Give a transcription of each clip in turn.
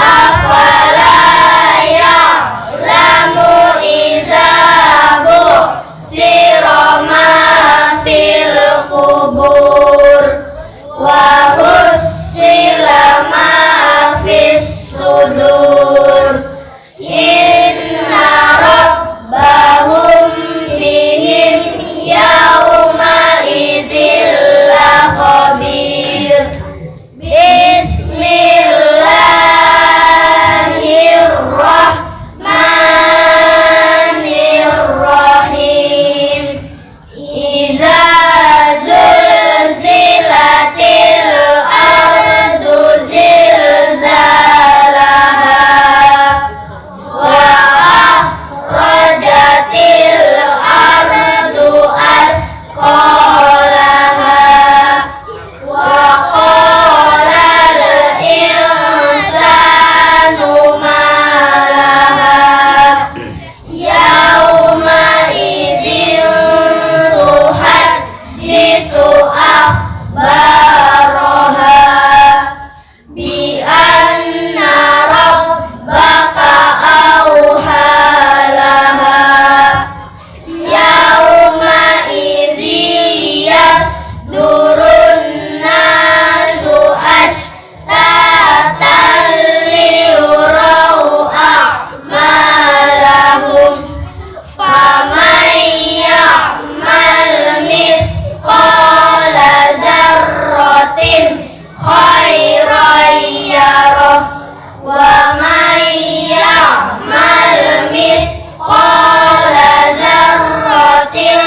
afala ya'lamu iza bu'sira ma fil qubur wa hussila ma fis sudur inna rabbahum bihim yawma idzil lakhabir. Bismillahirrahmanirrahim. Idza zulzilatil ardu zilzalaha wa akhrajatil ardu asqalaha wa qalal insanu ma laha yauma idzin tuhaddisu akhbaraha bi anna rabbaka awhalaha yauma idzi yasdurun nasu ashtatan liyurau a'malahum faman ya'mal misqala dzarratin khairan yarah wa man ya'mal misqala dzarratin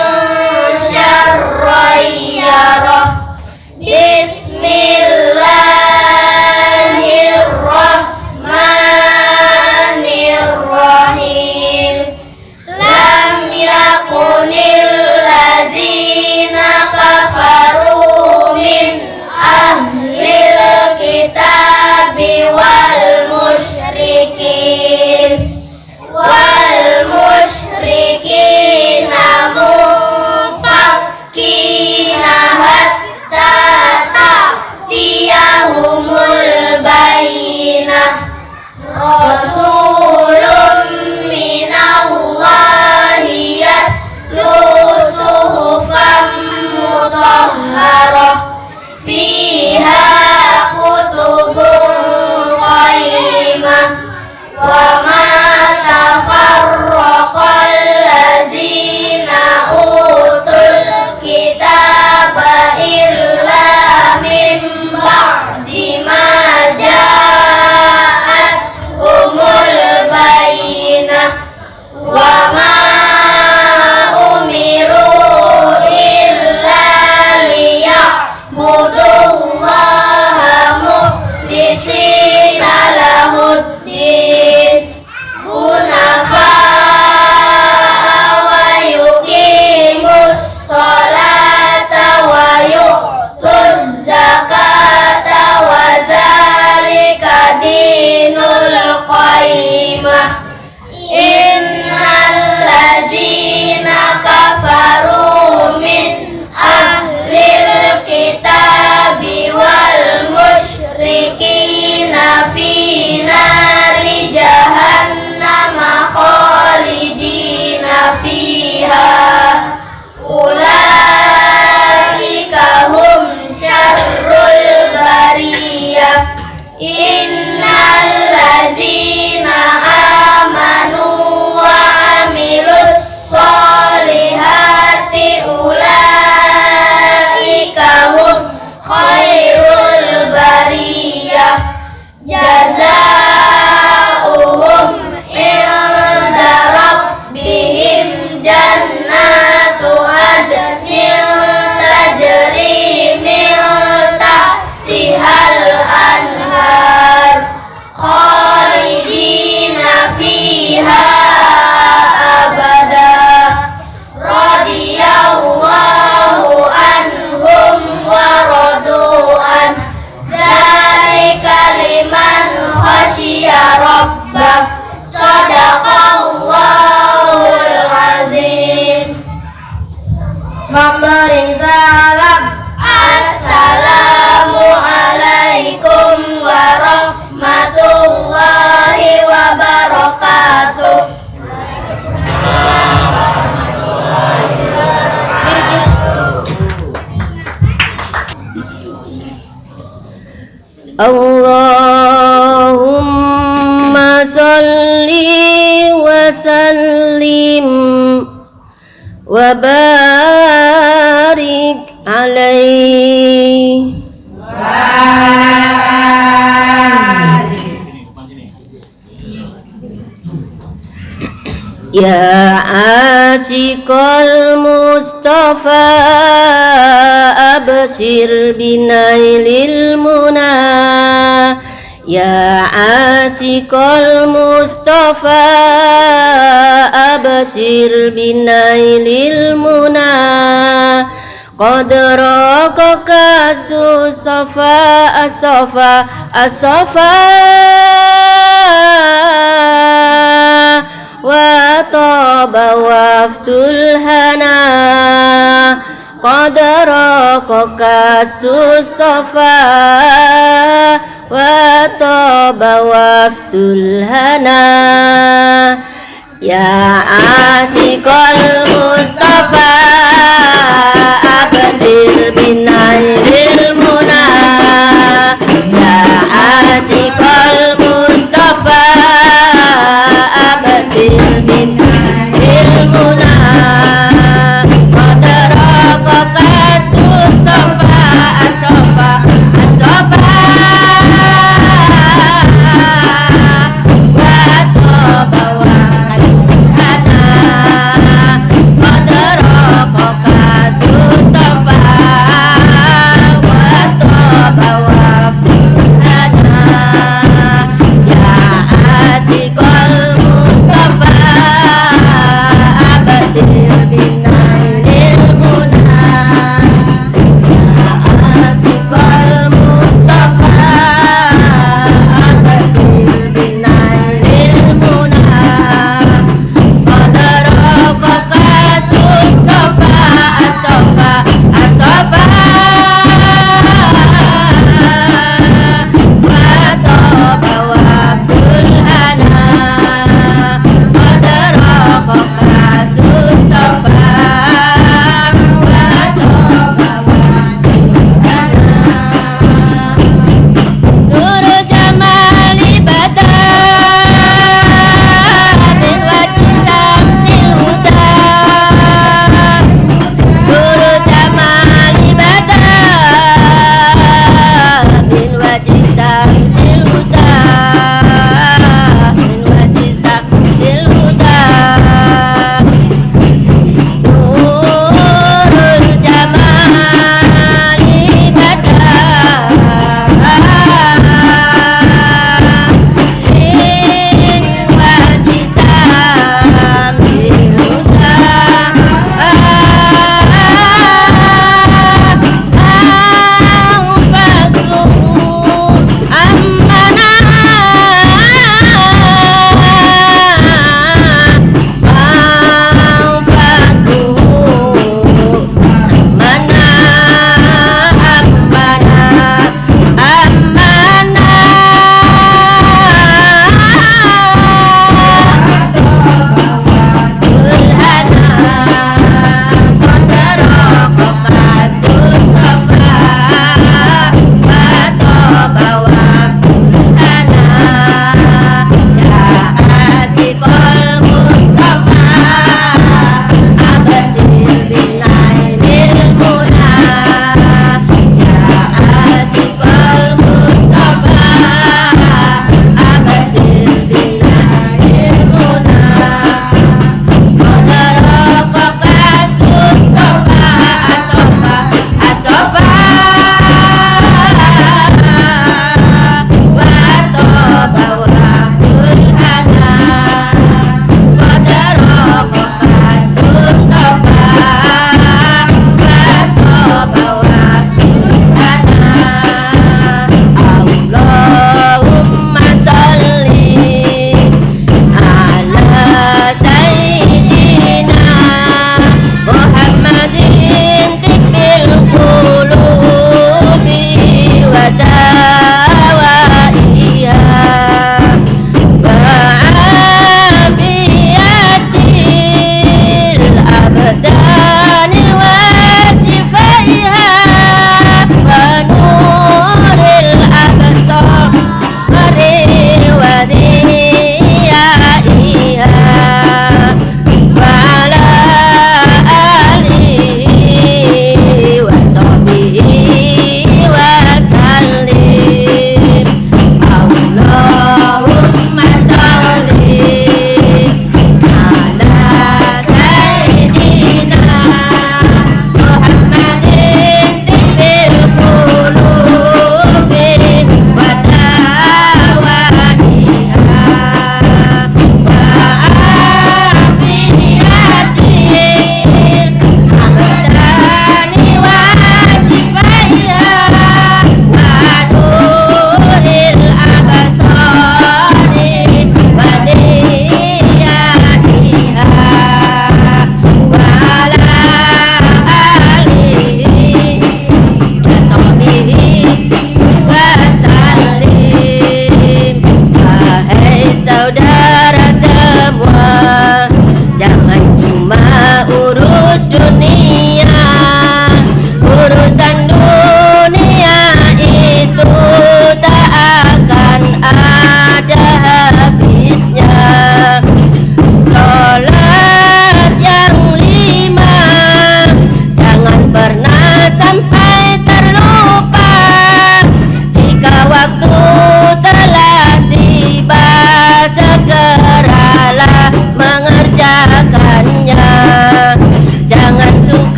syarran yarah. Bismillahirrahmanirrahim. Lam yakunil ladzina kafaru min ahlil kitabi wal musyrikin munfakkina hatta ta'tiyahumul bayyinah. Rasulun minallahi yatlu suhufan mutahharah fiha kutubun qayyimah wa ma tafarraqal ladzina utul kitaba illa min ba'di ma ja'atuhumul bayyinah wa ma umiru illa liya'budullaha mukhlisina lahuddin hunafa'a wa yuqimus sholata wa yu'tuz zakata wa dzalika dinul qayyimah. Innal ladzina kafaru min ahlil kitabi wal musyrikina fi nari jahannama khalidina fiha ulaika hum syarrul bariyah. Innal ladzina amanu wa amilus solihati ulaika hum khairul bariyah. Jazaohum inda rabbihim jannatu adnin tajri min tahtihal anhar khalidina fiha abada radiyallahu anhum wa radu'an dzalika liman khasyiya rabbah. Sadaqallahul azim. Memberi salam. Assalamualaikum warahmatullahi Allahumma sholli wa sallim wa barik alaihi. Ya asyikal Mustafa abshir binailil muna. Ya asyikal Mustafa abshir binailil muna. Qad raqaka susafa asafa asafa wa taba waftul hana. Qad raqaka susafa wa taba waftul hana. Ya asyikal Mustafa abshir binailil muna. Ya asyikal Mustafa abshir binailil muna. Qad raqaka susafa asafa asafa wa taba waftul hana. Qad raqaka susafa wa taba waftul hana. Ya asyikal Mustafa abshir binailil muna. Ya asyikal Mustafa abshir binailil muna. Qad raqaka susafa asafa asafa wa taba waftul hana. Qad raqaka susafa wa taba waftul hana. Nur jamali bada min wajhi samsil huda. Nur jamali bada min wajhi samsil huda. Min wajhi samsil huda. Nurul jamali bada min wajhi samsil huda. Anfaqu ammana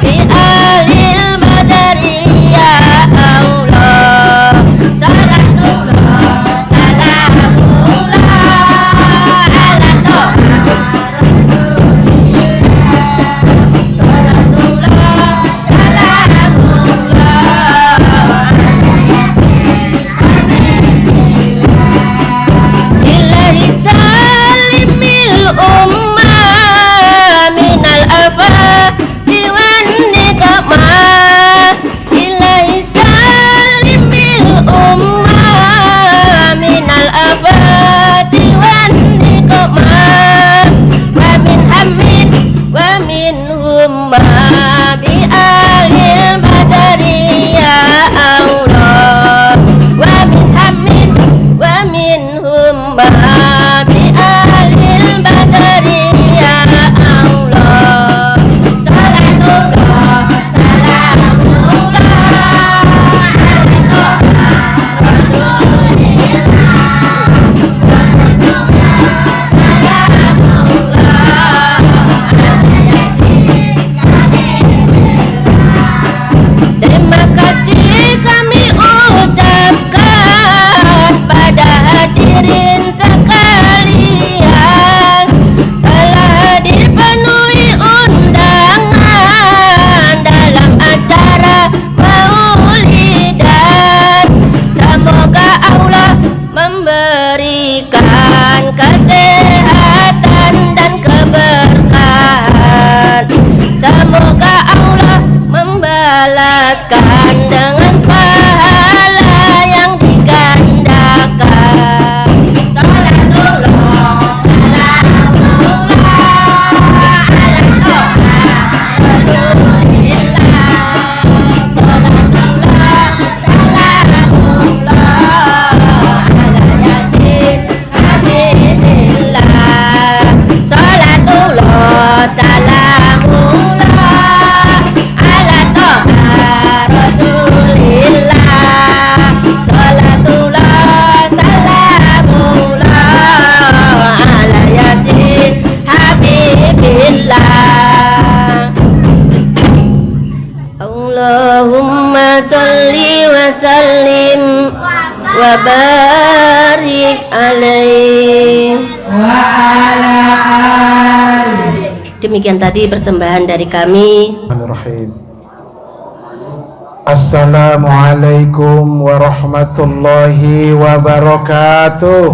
bi alil badari ya Allah. Salatullah salamullah ala toha ilahi salimil ummah minal afati wan niqmah. Ilahi salimil ummah minal afati wan niqmah. Wa min hamid wa min humma bi alil badari ya Allah. Wa min hamid wa min humma bi alil badari ya Allah. Salatullah salamullah ala toha rasulillah. Terima kasih kami ucapkan pada hadirin sekalian, telah dipenuhi undangan dalam acara maulidan. Semoga Allah memberikan kesehatan dan keberkahan. Semoga Allah membalaskan dengan pahala yang digandakan. Salatullah salamullah ala toha rasulillah. Salatullah salamullah ala yasin habibillah. Salatullah salamullah ala toha rasulillah. Salatullah salamullah ala yasin habibillah. Allahumma salli wa sallim wa barik alaih. Demikian tadi persembahan dari kami. Bismillahirrahmanirrahim. Assalamualaikum warahmatullahi wabarakatuh.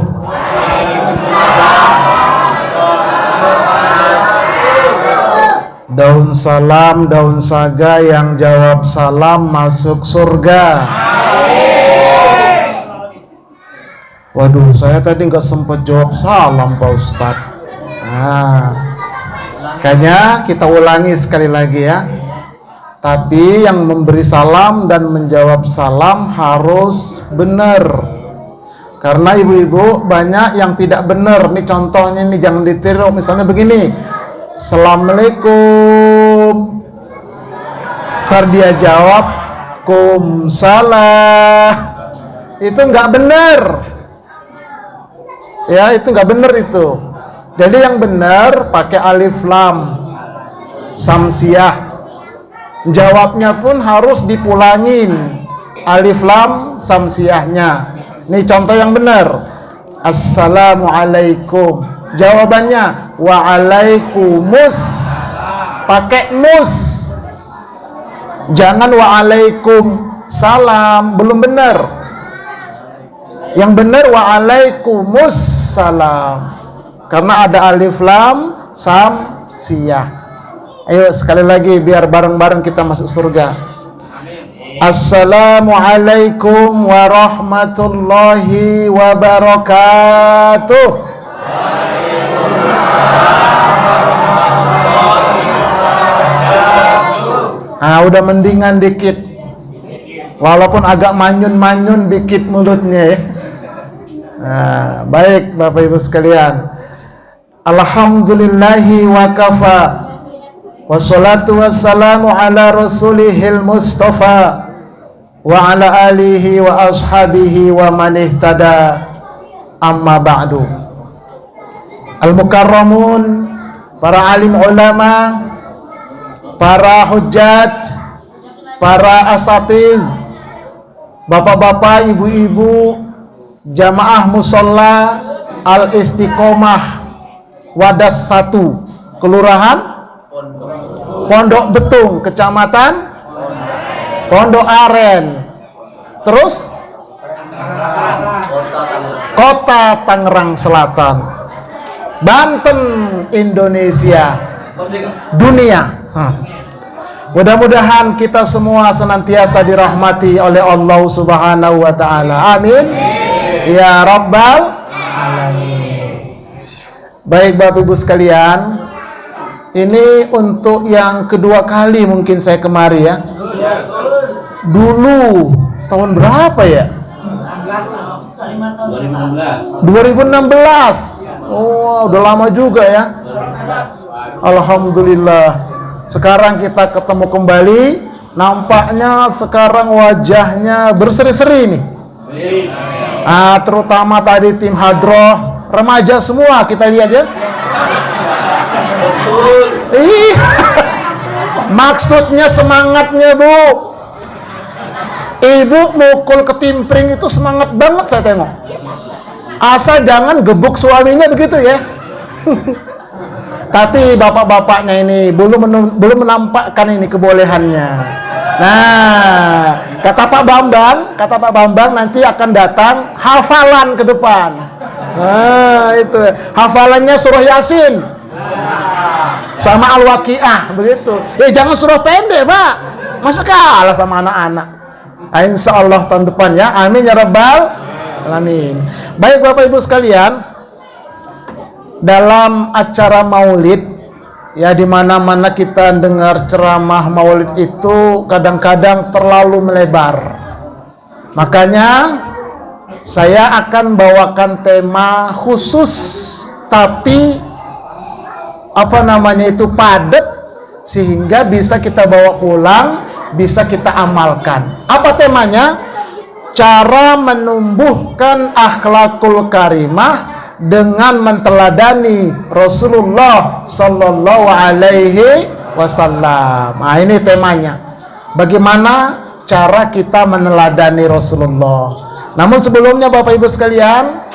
Daun salam, daun saga, yang jawab salam masuk surga. Waduh, saya tadi nggak sempat jawab salam Pak Ustadz. Kayaknya kita ulangi sekali lagi ya. Tapi yang memberi salam dan menjawab salam harus benar. Karena ibu-ibu banyak yang tidak benar. Nih contohnya, nih jangan ditiru. Misalnya begini, Assalamualaikum. Ntar dia jawab Kumsalah. Itu nggak benar. Ya, itu nggak benar itu. Jadi yang benar pakai alif lam samsiah. Jawabnya pun harus dipulangin alif lam samsiahnya. Ini contoh yang benar. Assalamualaikum. Jawabannya wa'alaikumus. Pakai mus. Jangan wa'alaikum salam. Belum benar. Yang benar wa'alaikumus salam. Karena ada alif lam samsiah. Ayo sekali lagi biar bareng-bareng kita masuk surga. Assalamualaikum warahmatullahi wabarakatuh. Udah mendingan dikit. Walaupun agak manyun-manyun dikit mulutnya ya. Baik Bapak Ibu sekalian. Alhamdulillahi wa kafa. Wassalatu wassalamu ala rasulihil mustafa wa ala alihi wa ashabihi wa man ihtada, amma ba'du. Al-mukarramun, para alim ulama, para hujjat, para asatiz, bapak-bapak, ibu-ibu, jamaah musola Al-Istiqomah Wadas 1, Kelurahan Pondok Betung, Kecamatan Pondok Aren, terus Kota Tangerang Selatan, Banten, Indonesia, dunia. Mudah-mudahan kita semua senantiasa dirahmati oleh Allah Subhanahu wa taala. Amin. Ya Rabbal alamin. Baik Bapak Ibu sekalian, ini untuk yang kedua kali mungkin saya kemari ya. Dulu tahun berapa ya? 2016. Oh, udah lama juga ya. Alhamdulillah. Sekarang kita ketemu kembali. Nampaknya sekarang wajahnya berseri-seri nih. Terutama tadi tim hadroh, remaja semua kita lihat ya. Maksudnya semangatnya Bu. Ibu mukul ketimpring itu semangat banget saya tengok. Asal jangan gebuk suaminya begitu ya. Tapi bapak-bapaknya ini belum menampakkan ini kebolehannya. Nah, kata Pak Bambang nanti akan datang hafalan ke depan. Nah, itu hafalannya surah Yasin sama Al-Waqiah begitu. Jangan surah pendek, Pak. Masa kalah sama anak-anak. Insya Allah tahun depan ya. Amin ya Rabbal alamin. Baik Bapak Ibu sekalian, dalam acara maulid ya, di mana-mana kita dengar ceramah maulid itu kadang-kadang terlalu melebar. Makanya saya akan bawakan tema khusus tapi padat sehingga bisa kita bawa pulang, bisa kita amalkan. Apa temanya? Cara menumbuhkan akhlakul karimah dengan menteladani Rasulullah Sallallahu Alaihi Wasallam. Nah, ini temanya. Bagaimana cara kita meneladani Rasulullah. Namun sebelumnya Bapak Ibu sekalian,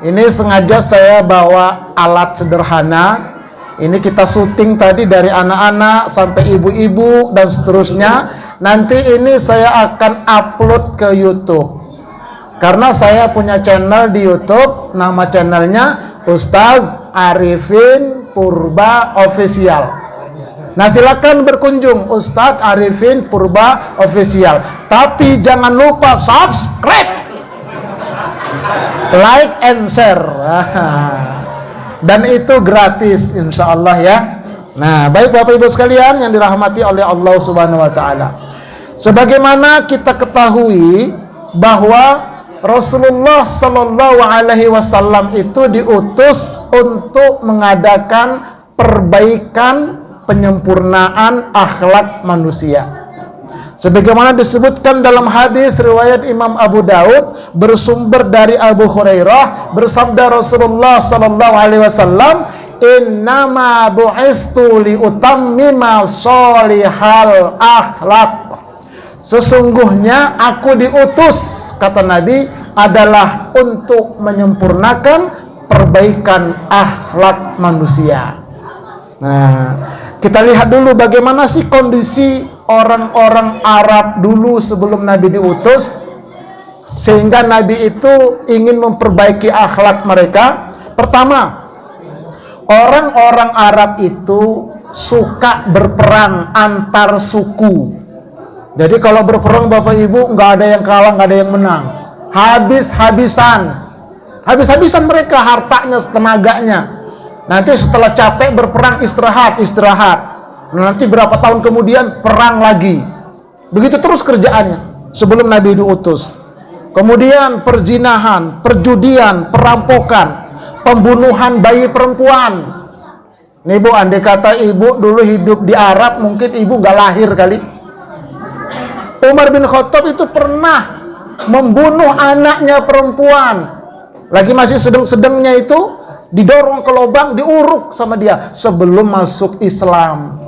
ini sengaja saya bawa alat sederhana. Ini kita syuting tadi dari anak-anak sampai ibu-ibu dan seterusnya. Nanti ini saya akan upload ke YouTube. Karena saya punya channel di YouTube, nama channelnya Ustaz Arifin Purba Official. Nah, silakan berkunjung Ustaz Arifin Purba Official. Tapi jangan lupa subscribe, like and share. Dan itu gratis insya Allah ya. Nah, baik Bapak Ibu sekalian yang dirahmati oleh Allah Subhanahu wa taala. Sebagaimana kita ketahui bahwa Rasulullah Sallallahu Alaihi Wasallam itu diutus untuk mengadakan perbaikan, penyempurnaan akhlak manusia. Sebagaimana disebutkan dalam hadis riwayat Imam Abu Daud bersumber dari Abu Hurairah, bersabda Rasulullah Sallallahu Alaihi Wasallam, "Innama bu'istu li utammima sholihal akhlak." Sesungguhnya aku diutus, kata Nabi, adalah untuk menyempurnakan perbaikan akhlak manusia. Nah, kita lihat dulu bagaimana sih kondisi orang-orang Arab dulu sebelum Nabi diutus, sehingga Nabi itu ingin memperbaiki akhlak mereka. Pertama, orang-orang Arab itu suka berperang antar suku. Jadi kalau berperang Bapak Ibu, nggak ada yang kalah, nggak ada yang menang. Habis-habisan mereka hartanya, tenaganya. Nanti setelah capek berperang istirahat. Nanti berapa tahun kemudian perang lagi. Begitu terus kerjaannya sebelum Nabi diutus. Kemudian perzinahan, perjudian, perampokan, pembunuhan bayi perempuan. Nih Bu, andai kata Ibu dulu hidup di Arab, mungkin Ibu nggak lahir kali. Umar bin Khattab itu pernah membunuh anaknya perempuan. Lagi masih sedang-sedangnya itu, didorong ke lubang, diuruk sama dia sebelum masuk Islam.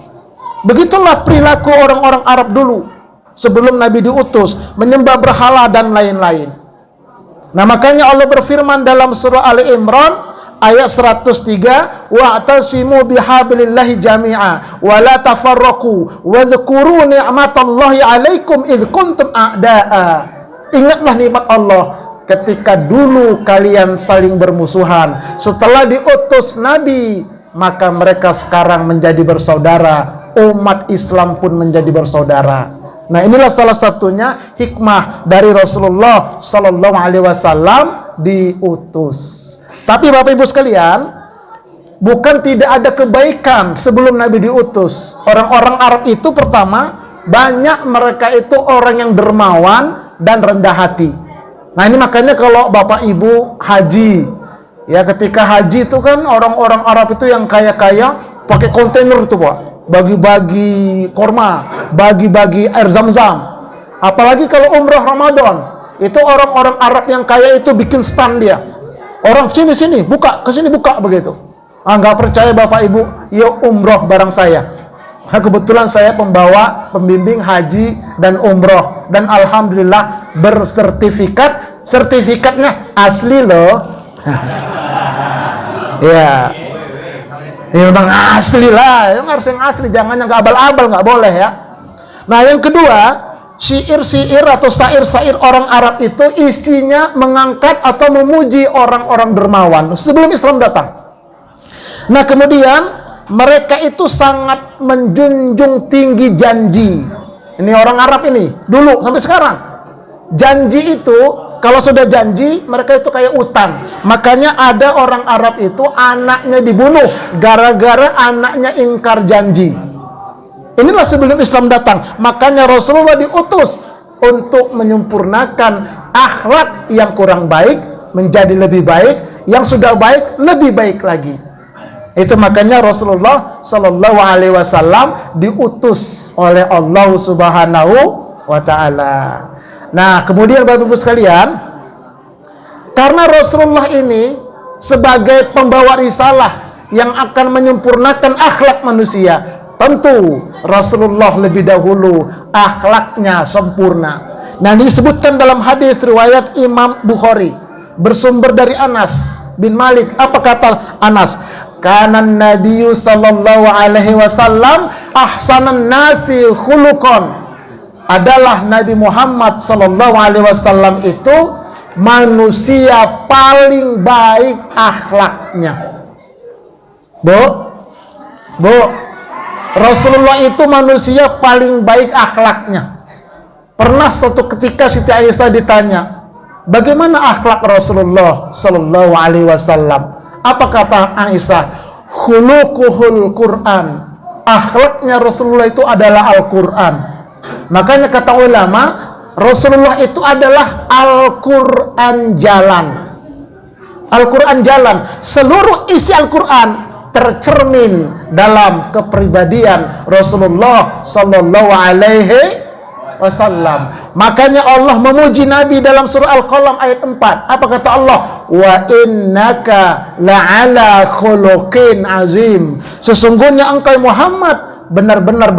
Begitulah perilaku orang-orang Arab dulu sebelum Nabi diutus, menyembah berhala dan lain-lain. Nah, makanya Allah berfirman dalam surah Ali Imran ayat 103, wa'tasimu bihablillahi jami'a wa la tafarraqu wa dzkuru ni'matallahi 'alaikum id kuntum a'da'a. Ingatlah nikmat Allah ketika dulu kalian saling bermusuhan. Setelah diutus Nabi, maka mereka sekarang menjadi bersaudara. Umat Islam pun menjadi bersaudara. Nah, inilah salah satunya hikmah dari Rasulullah Sallallahu Alaihi Wasallam diutus. Tapi Bapak Ibu sekalian, bukan tidak ada kebaikan sebelum Nabi diutus. Orang-orang Arab itu pertama, banyak mereka itu orang yang dermawan dan rendah hati. Nah, ini makanya kalau Bapak Ibu haji, ya ketika haji itu kan orang-orang Arab itu yang kaya-kaya pakai kontainer itu, Pak. Bagi-bagi korma, bagi-bagi air zam-zam. Apalagi kalau umrah Ramadan, itu orang-orang Arab yang kaya itu bikin stand dia. Orang sini buka, ke sini buka begitu. Nggak percaya Bapak Ibu, yuk umroh bareng saya. Kebetulan saya pembimbing haji dan umroh, dan alhamdulillah bersertifikat. Sertifikatnya asli loh. Ya. Ya memang asli lah, yang harus yang asli, jangan yang abal-abal, nggak boleh ya. Nah, yang kedua, syair-syair atau sair-sair orang Arab itu isinya mengangkat atau memuji orang-orang dermawan sebelum Islam datang. Nah, kemudian mereka itu sangat menjunjung tinggi janji. Ini orang Arab ini, dulu sampai sekarang. Janji itu, kalau sudah janji, mereka itu kayak utang. Makanya ada orang Arab itu anaknya dibunuh gara-gara anaknya ingkar janji. Inilah sebelum Islam datang. Makanya Rasulullah diutus untuk menyempurnakan akhlak yang kurang baik menjadi lebih baik, yang sudah baik lebih baik lagi. Itu makanya Rasulullah Sallallahu Alaihi Wasallam diutus oleh Allah Subhanahu wa Ta'ala. Nah, kemudian Bapak Ibu sekalian, karena Rasulullah ini sebagai pembawa risalah yang akan menyempurnakan akhlak manusia, tentu Rasulullah lebih dahulu akhlaknya sempurna. Nah, disebutkan dalam hadis riwayat Imam Bukhari bersumber dari Anas bin Malik. Apa kata Anas? Kana Nabiyyu sallallahu alaihi wasallam ahsanan nasi khuluqan. Adalah Nabi Muhammad sallallahu alaihi wasallam itu manusia paling baik akhlaknya. Bu, Rasulullah itu manusia paling baik akhlaknya. Pernah suatu ketika Siti Aisyah ditanya, bagaimana akhlak Rasulullah sallallahu alaihi wasallam? Apa kata Aisyah? Khuluquhul Quran. Akhlaknya Rasulullah itu adalah Al-Quran. Makanya kata ulama, Rasulullah itu adalah Al-Quran jalan. Al-Quran jalan. Seluruh isi Al-Quran tercermin dalam kepribadian Rasulullah Sallallahu Alaihi Wasallam. Makanya Allah memuji Nabi dalam surah Al-Qalam ayat 4. Apa kata Allah? Wa innaka la'ala khuluqin azim. Sesungguhnya engkau Muhammad benar-benar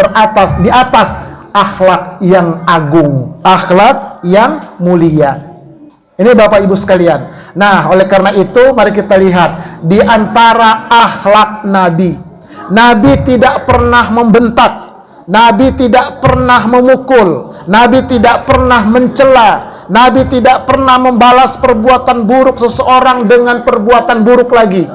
di atas akhlak yang agung, akhlak yang mulia. Ini Bapak Ibu sekalian. Nah, oleh karena itu mari kita lihat di antara akhlak Nabi. Nabi tidak pernah membentak, Nabi tidak pernah memukul, Nabi tidak pernah mencela, Nabi tidak pernah membalas perbuatan buruk seseorang dengan perbuatan buruk lagi.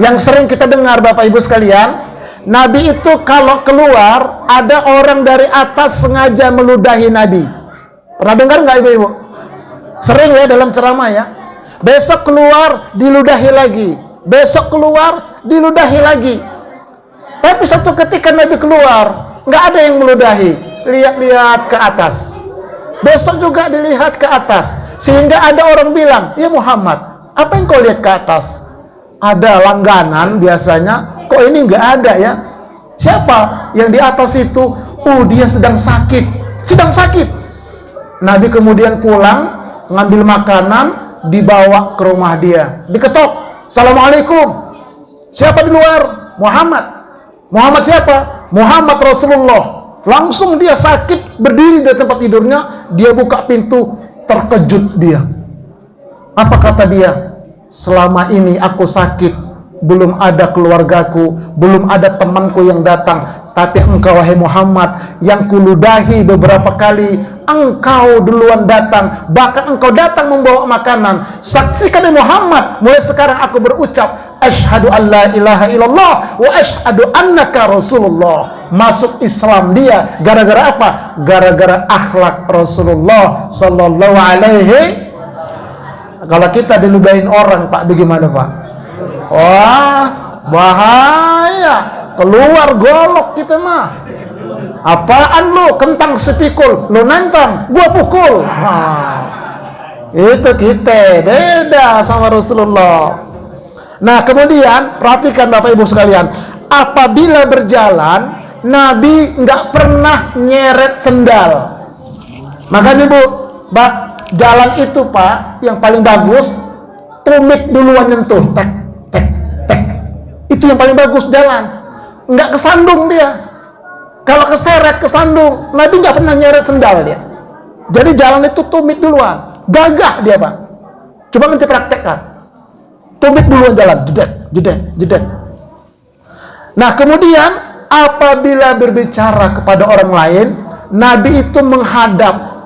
Yang sering kita dengar Bapak Ibu sekalian, Nabi itu kalau keluar, ada orang dari atas sengaja meludahi Nabi. Pernah dengar nggak Ibu-Ibu? Sering ya dalam ceramah ya. Besok keluar, diludahi lagi. Besok keluar, diludahi lagi. Tapi satu ketika Nabi keluar, nggak ada yang meludahi. Lihat-lihat ke atas. Besok juga dilihat ke atas. Sehingga ada orang bilang, ya Muhammad, apa yang kau lihat ke atas? Ada langganan biasanya, kok ini nggak ada ya? Siapa yang di atas itu? Dia sedang sakit. Sedang sakit. Nabi kemudian pulang, ngambil makanan, dibawa ke rumah dia. Diketok. Assalamualaikum. Siapa di luar? Muhammad. Muhammad siapa? Muhammad Rasulullah. Langsung dia sakit, berdiri di tempat tidurnya, dia buka pintu, terkejut dia. Apa kata dia? Selama ini aku sakit, belum ada keluargaku, belum ada temanku yang datang. Tapi engkau wahai Muhammad, yang kuludahi beberapa kali, engkau duluan datang. Bahkan engkau datang membawa makanan. Saksikan Muhammad, mulai sekarang aku berucap, asyhadu an la ilaha illallah wa asyhadu annaka Rasulullah. Masuk Islam dia. Gara-gara apa? Gara-gara akhlak Rasulullah sallallahu alaihi. Kalau kita diludahin orang, Pak, bagaimana, Pak? Wah, bahaya. Keluar golok kita mah. Apaan lu? Kentang sepikul, lu nantang, gua pukul. Nah, itu kita beda sama Rasulullah. Nah, kemudian perhatikan Bapak Ibu sekalian, apabila berjalan, Nabi nggak pernah nyeret sendal. Makanya Bu, jalan itu Pak, yang paling bagus, tumit duluan nyentuh, tek, tek, tek. Itu yang paling bagus jalan. Nggak kesandung dia. Kalau keseret, kesandung, Nabi nggak pernah nyeret sendal dia. Jadi jalan itu tumit duluan, gagah dia Pak. Coba nanti praktekkan. Tumit duluan jalan, jedek, jedek, jedek. Nah kemudian apabila berbicara kepada orang lain, Nabi itu menghadap.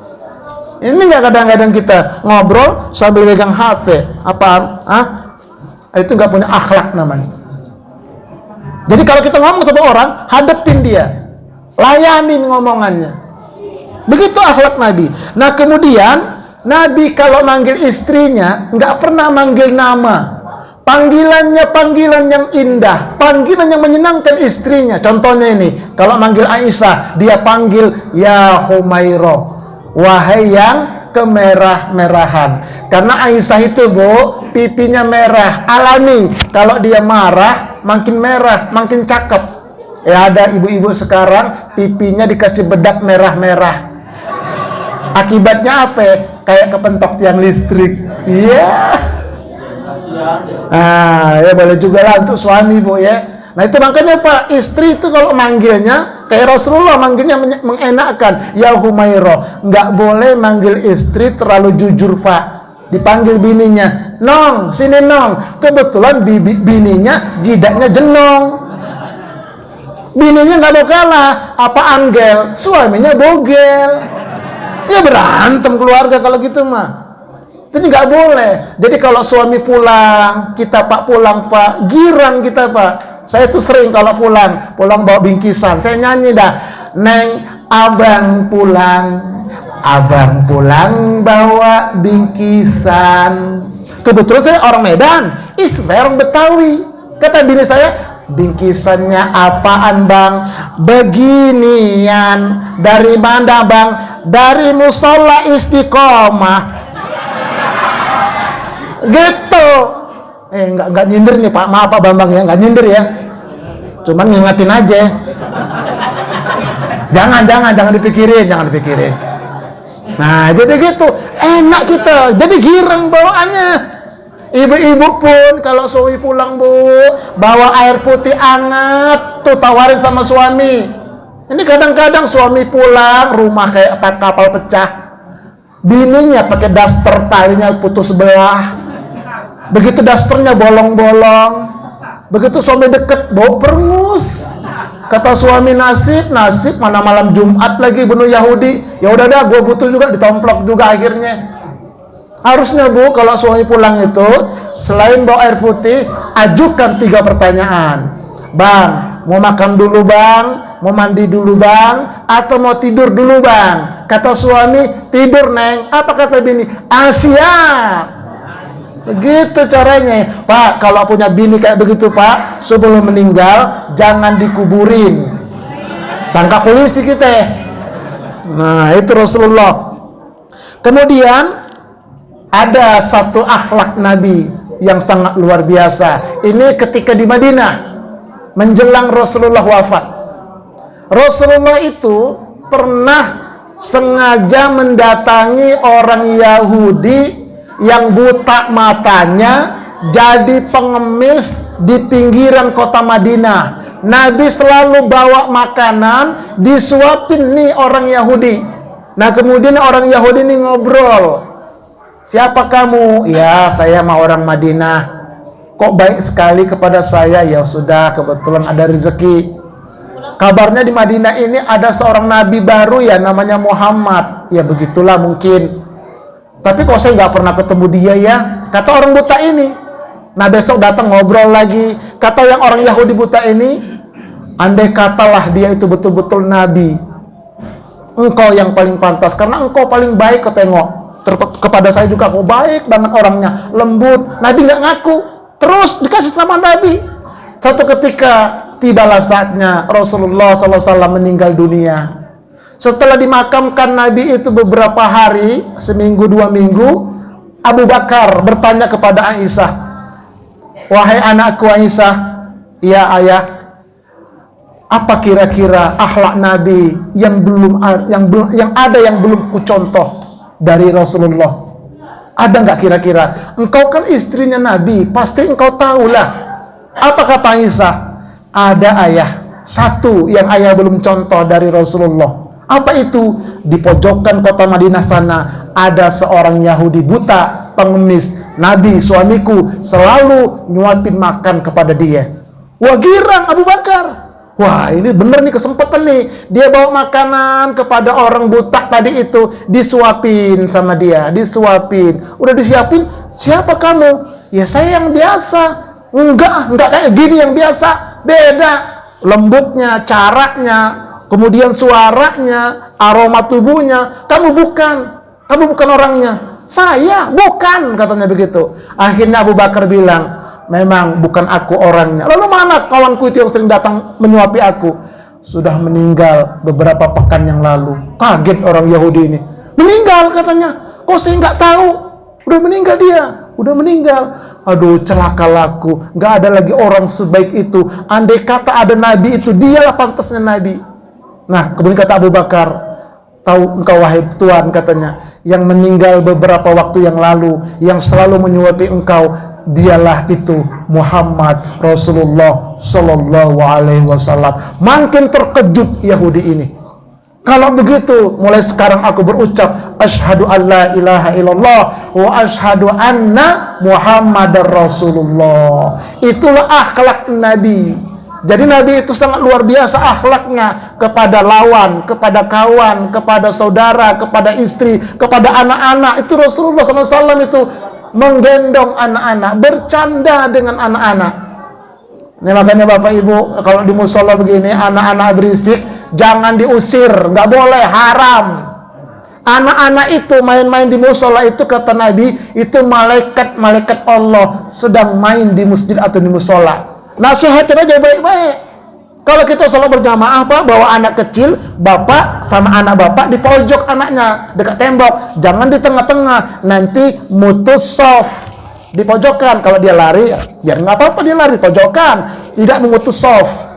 Ini nggak kadang-kadang kita ngobrol sambil pegang HP. Apaan? Itu nggak punya akhlak namanya. Jadi kalau kita ngomong sama orang, hadapin dia, layanin ngomongannya. Begitu akhlak Nabi. Nah kemudian Nabi kalau manggil istrinya nggak pernah manggil nama. Panggilannya panggilan yang indah, panggilan yang menyenangkan istrinya. Contohnya ini, kalau manggil Aisyah, dia panggil ya Humairah, wahai yang kemerah-merahan. Karena Aisyah itu Bu, pipinya merah, alami. Kalau dia marah, makin merah, makin cakep. Ya ada ibu-ibu sekarang pipinya dikasih bedak merah-merah. Akibatnya apa? Kayak kepentok tiang listrik. Iya. Ya boleh juga lah untuk suami Bu ya. Nah itu makanya Pak, istri itu kalau manggilnya kayak Rasulullah manggilnya mengenakkan, ya Humairah. Nggak boleh manggil istri terlalu jujur Pak. Dipanggil bininya, Nong, sini Nong. Kebetulan bininya jidaknya jenong. Bininya nggak mau kalah, apa anggel, suaminya bogel. Ya berantem keluarga kalau gitu mah. Itu nggak boleh. Jadi kalau suami pulang, kita Pak pulang Pak, girang kita Pak. Saya tuh sering kalau pulang bawa bingkisan. Saya nyanyi dah, Neng abang pulang bawa bingkisan. Kebetulan saya orang Medan, istri saya orang Betawi. Kata bini saya, bingkisannya apaan bang? Beginian. Dari mana bang? Dari musola Istiqomah. Gitu. Enggak nyindir nih Pak, maaf Pak Bambang ya, enggak nyindir ya. Cuman ngingetin aja. Jangan dipikirin. Nah, jadi gitu. Enak kita. Jadi girang bawaannya. Ibu-ibu pun kalau suami pulang Bu, bawa air putih hangat, tuh tawarin sama suami. Ini kadang-kadang suami pulang, rumah kayak kapal pecah. Bininya pakai daster talinya putus sebelah. Begitu dasternya bolong-bolong. Begitu suami deket, bau perengus. Kata suami nasib mana malam Jumat lagi bunuh Yahudi. Ya udah dah, gue butuh juga, ditomplok juga akhirnya. Harusnya Bu, kalau suami pulang itu selain bawa air putih, ajukan 3 pertanyaan. Bang, mau makan dulu bang, mau mandi dulu bang, atau mau tidur dulu bang? Kata suami, tidur Neng. Apa kata bini? Siap. Begitu caranya Pak. Kalau punya bini kayak begitu Pak, sebelum meninggal jangan dikuburin, tangkap polisi kita. Nah itu Rasulullah. Kemudian ada satu akhlak Nabi yang sangat luar biasa. Ini ketika di Madinah menjelang Rasulullah wafat. Rasulullah itu pernah sengaja mendatangi orang Yahudi yang buta matanya, jadi pengemis di pinggiran kota Madinah. Nabi selalu bawa makanan, disuapin nih orang Yahudi. Nah kemudian orang Yahudi nih ngobrol, siapa kamu? Ya saya mah orang Madinah. Kok baik sekali kepada saya? Ya sudah, kebetulan ada rezeki. Kabarnya di Madinah ini ada seorang nabi baru ya, namanya Muhammad. Ya begitulah mungkin. Tapi kok saya nggak pernah ketemu dia ya, kata orang buta ini. Nah besok datang ngobrol lagi. Kata yang orang Yahudi buta ini, andai katalah dia itu betul-betul nabi, engkau yang paling pantas, karena engkau paling baik. Ketengok kepada saya juga kau baik banget orangnya, lembut. Nabi nggak ngaku, terus dikasih sama Nabi. Satu ketika tibalah saatnya Rasulullah SAW meninggal dunia. Setelah dimakamkan Nabi itu beberapa hari, seminggu 2 minggu, Abu Bakar bertanya kepada Aisyah, wahai anakku Aisyah, ya ayah, apa kira-kira akhlak Nabi yang belum kucontoh dari Rasulullah? Ada nggak kira-kira? Engkau kan istrinya Nabi, pasti engkau tahulah. Apa kata Aisyah? Ada ayah, satu yang ayah belum contoh dari Rasulullah. Apa itu? Di pojokan kota Madinah sana ada seorang Yahudi buta, pengemis. Nabi suamiku selalu nyuapin makan kepada dia. Wah girang Abu Bakar. Wah ini bener nih kesempatan nih. Dia bawa makanan kepada orang buta tadi itu, disuapin sama dia, disuapin. Udah disiapin, siapa kamu? Ya saya yang biasa. Enggak kayak gini yang biasa. Beda lembutnya, caranya, kemudian suaranya, aroma tubuhnya. Kamu bukan orangnya. Saya bukan, katanya begitu. Akhirnya Abu Bakar bilang, memang bukan aku orangnya. Lalu mana kawanku itu yang sering datang menyuapi aku? Sudah meninggal beberapa pekan yang lalu. Kaget orang Yahudi ini. Meninggal katanya. Kok saya nggak tahu? Udah meninggal dia. Udah meninggal. Aduh celakalah aku. Nggak ada lagi orang sebaik itu. Andai kata ada Nabi itu, dialah pantasnya Nabi. Nah kemudian kata Abu Bakar, tahu engkau wahai Tuhan, katanya, yang meninggal beberapa waktu yang lalu, yang selalu menyuapi engkau, dialah itu Muhammad Rasulullah Sallallahu Alaihi Wasallam. Makin terkejut Yahudi ini. Kalau begitu, mulai sekarang aku berucap asyhadu an la ilaha illallah wa asyhadu anna Muhammadar Rasulullah. Itulah akhlak Nabi. Jadi Nabi itu sangat luar biasa akhlaknya kepada lawan, kepada kawan, kepada saudara, kepada istri, kepada anak-anak. Itu Rasulullah SAW itu menggendong anak-anak, bercanda dengan anak-anak. Ini makanya Bapak Ibu, kalau di musola begini, anak-anak berisik, jangan diusir, nggak boleh, haram. Anak-anak itu main-main di musola itu, kata Nabi, itu malaikat Allah sedang main di masjid atau di musola. Nasihatin aja baik-baik. Kalau kita sholat berjamaah, Pak, bawa anak kecil, bapak sama anak bapak di pojok anaknya, dekat tembok. Jangan di tengah-tengah, nanti mutus soft. Di pojokan, kalau dia lari, biar nggak apa-apa dia lari, pojokan. Tidak memutus soft.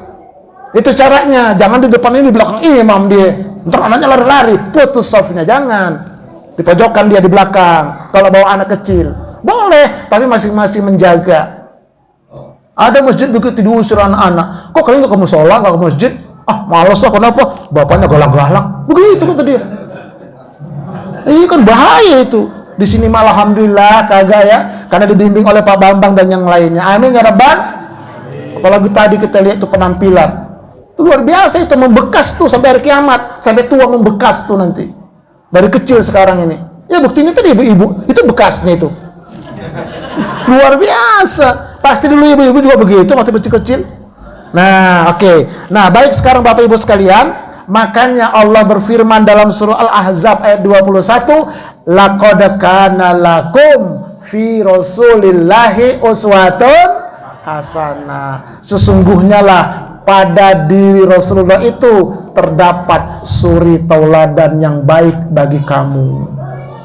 Itu caranya. Jangan di depan ini, di belakang imam dia. Ntar anaknya lari-lari, putus softnya. Jangan. Di pojokan dia di belakang. Kalau bawa anak kecil, boleh, tapi masing-masing menjaga. Ada masjid begitu diusir anak-anak. Kok kalian nggak ke musola, nggak ke masjid? Ah, malas lah, kenapa? Bapaknya galak-galak. Begitu kata dia. Ini kan bahaya itu. Di sini malah alhamdulillah kagak ya, karena dibimbing oleh Pak Bambang dan yang lainnya. Amin ya Rabbal. Apalagi tadi kita lihat itu penampilan. Itu luar biasa, itu membekas tuh sampai hari kiamat, sampai tua membekas tuh nanti. Dari kecil sekarang ini. Ya buktinya tadi ibu-ibu, itu bekasnya itu. Luar biasa. Pasti dulu ibu-ibu juga begitu, masih kecil-kecil. Nah, oke. Nah, baik sekarang Bapak Ibu sekalian, makanya Allah berfirman dalam surah Al-Ahzab ayat 21, laqad kana lakum fi rasulillahi uswatun hasanah. Sesungguhnya lah pada diri Rasulullah itu terdapat suri tauladan yang baik bagi kamu.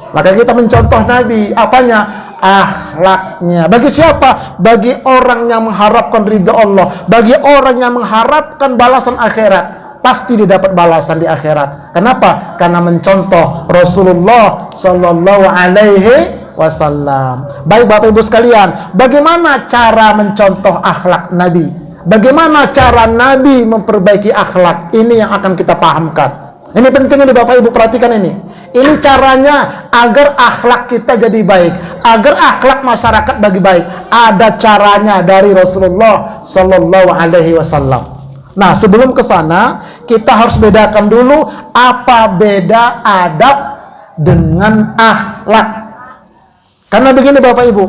Maka kita mencontoh Nabi, apanya? Akhlaknya. Bagi siapa? Bagi orang yang mengharapkan ridha Allah, bagi orang yang mengharapkan balasan akhirat. Pasti dia dapat balasan di akhirat. Kenapa? Karena mencontoh Rasulullah Sallallahu Alaihi Wasallam. Baik Bapak Ibu sekalian, bagaimana cara mencontoh akhlak Nabi? bagaimana cara Nabi memperbaiki akhlak? Ini yang akan kita pahamkan. Ini penting nih Bapak Ibu, perhatikan ini. Ini caranya agar akhlak kita jadi baik, agar akhlak masyarakat bagi baik. Ada caranya dari Rasulullah Sallallahu Alaihi Wasallam. Nah, sebelum ke sana, kita harus bedakan dulu apa beda adab dengan akhlak. Karena begini Bapak Ibu,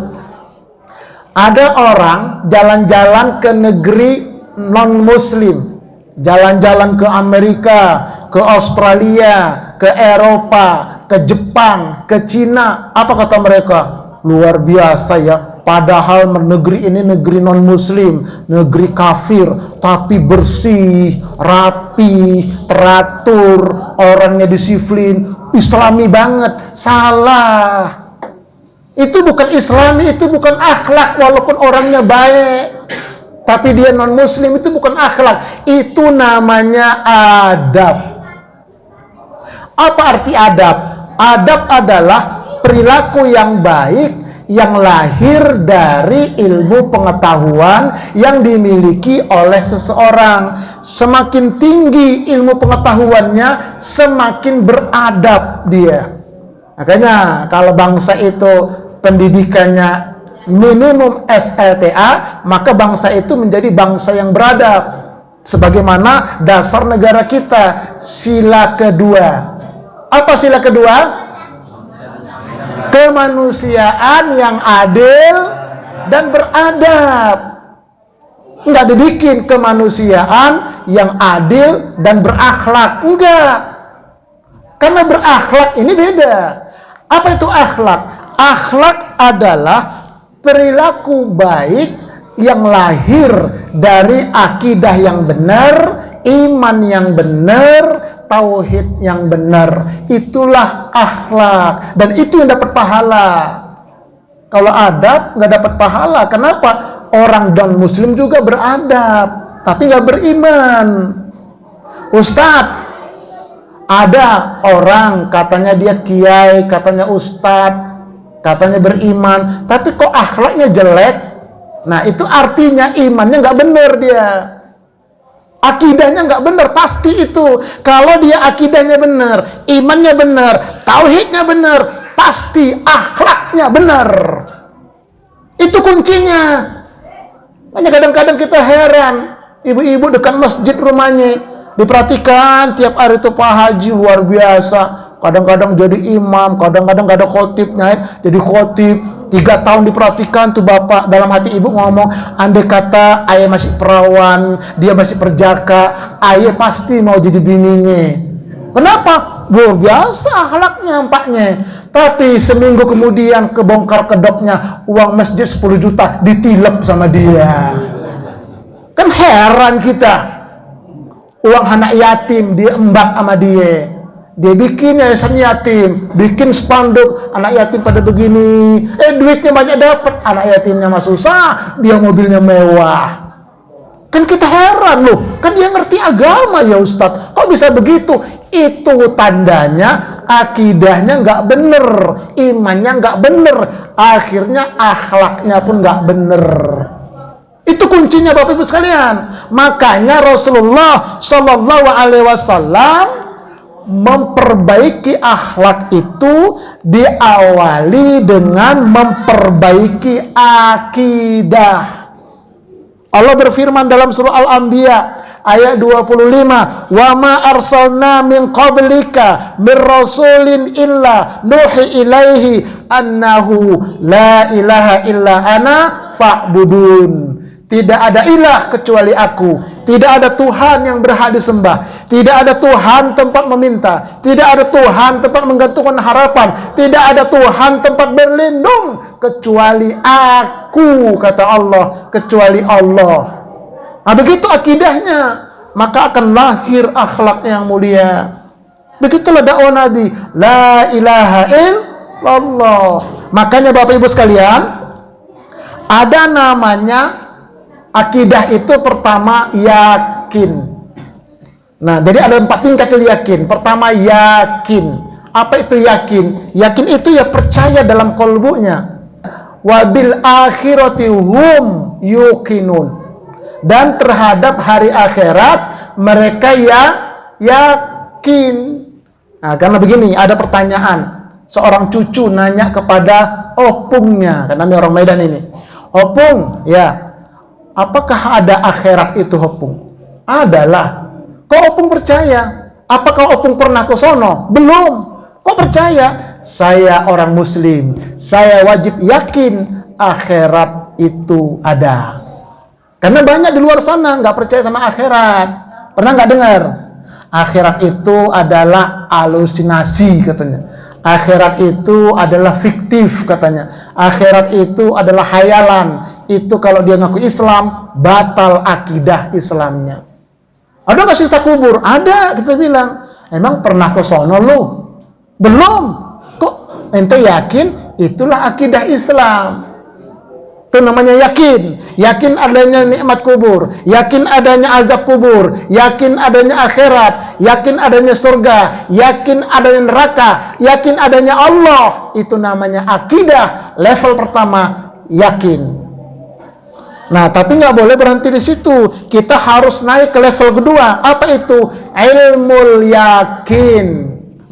ada orang jalan-jalan ke negeri non-muslim, jalan-jalan ke Amerika, ke Australia, ke Eropa, ke Jepang, ke Cina. Apa kata mereka? Luar biasa ya. Padahal negeri ini negeri non-muslim, negeri kafir, tapi bersih, rapi, teratur, orangnya disiplin, islami banget. Salah. Itu bukan islami, itu bukan akhlak, walaupun orangnya baik. Tapi dia non-muslim, itu bukan akhlak. Itu namanya adab. Apa arti adab? Adab adalah perilaku yang baik yang lahir dari ilmu pengetahuan yang dimiliki oleh seseorang. Semakin tinggi ilmu pengetahuannya, semakin beradab dia. Makanya kalau bangsa itu pendidikannya minimum SLTA, maka bangsa itu menjadi bangsa yang beradab. Sebagaimana dasar negara kita, sila kedua. Apa sila kedua? Kemanusiaan yang adil dan beradab. Enggak dibikin kemanusiaan yang adil dan berakhlak. Enggak. Karena berakhlak ini beda. Apa itu akhlak? Akhlak adalah perilaku baik yang lahir dari akidah yang benar, iman yang benar, tauhid yang benar. Itulah akhlak, dan itu yang dapat pahala. Kalau adab nggak dapat pahala. Kenapa? Orang non muslim juga beradab tapi nggak beriman. Ustadz, ada orang katanya dia kiai, katanya ustadz, katanya beriman, tapi kok akhlaknya jelek. Nah, itu artinya imannya nggak benar dia. Akidahnya nggak benar, pasti itu. Kalau dia akidahnya benar, imannya benar, tauhidnya benar, pasti akhlaknya benar. Itu kuncinya. Makanya kadang-kadang kita heran, ibu-ibu dekat masjid rumahnya, diperhatikan tiap hari itu Pak Haji luar biasa. Kadang-kadang jadi imam, kadang-kadang gak ada khotibnya, jadi khotib. 3 tahun diperhatikan tuh bapak, dalam hati ibu ngomong, andai kata ayah masih perawan, dia masih perjaka, ayah pasti mau jadi bininya. Kenapa? Luar biasa akhlaknya nampaknya. Tapi seminggu kemudian kebongkar kedoknya, uang masjid 10 juta ditilep sama dia. Kan heran kita. Uang anak yatim diembat sama dia. Dia bikin yayasan yatim, bikin spanduk, anak yatim pada begini, duitnya banyak dapat, anak yatimnya mah susah, dia mobilnya mewah. Kan kita heran loh, kan dia ngerti agama ya Ustadz, kok bisa begitu? Itu tandanya akidahnya nggak bener, imannya nggak bener, akhirnya akhlaknya pun nggak bener. Itu kuncinya Bapak Ibu sekalian. Makanya Rasulullah Shallallahu Alaihi Wasallam memperbaiki akhlak itu diawali dengan memperbaiki akidah. Allah berfirman dalam surah Al-Anbiya ayat 25, "Wa ma arsalna min qablika mir rasulin illa nuhi ilaihi annahu la ilaha illa ana fa'budun." Tidak ada ilah kecuali aku. Tidak ada Tuhan yang berhak disembah. Tidak ada Tuhan tempat meminta. Tidak ada Tuhan tempat menggantungkan harapan. Tidak ada Tuhan tempat berlindung kecuali aku, kata Allah, kecuali Allah. Nah, begitu akidahnya, maka akan lahir akhlak yang mulia. Begitulah dakwah Nabi, la ilaha illallah. Makanya Bapak Ibu sekalian, ada namanya akidah itu pertama yakin. Nah, jadi ada 4 tingkat yakin. Pertama yakin. Apa itu yakin? Yakin itu ya percaya dalam kolbunya. Wabil akhirati hum yuqinun. dan terhadap hari akhirat mereka yakin. Nah, karena begini, ada pertanyaan. Seorang cucu nanya kepada opungnya, karena ini orang Medan ini. Opung, ya, apakah ada akhirat itu, Opung? Adalah. Kok Opung percaya? Apakah Opung pernah ke sono? Belum. Kok percaya? Saya orang Muslim. Saya wajib yakin akhirat itu ada. Karena banyak di luar sana nggak percaya sama akhirat. Pernah nggak dengar? Akhirat itu adalah halusinasi katanya. Akhirat itu adalah fiktif katanya. Akhirat itu adalah khayalan. Itu kalau dia ngaku Islam, batal akidah Islamnya. Ada nggak siksa kubur? Ada, kita bilang. Emang pernah ke sono lu? Belum. Kok ente yakin? Itulah akidah Islam. Itu namanya yakin. Yakin adanya nikmat kubur, yakin adanya azab kubur, yakin adanya akhirat, yakin adanya surga, yakin adanya neraka, yakin adanya Allah. Itu namanya akidah level pertama, yakin. Nah, tapi nggak boleh berhenti di situ. Kita harus naik ke level kedua. Apa itu? Ilmul yakin.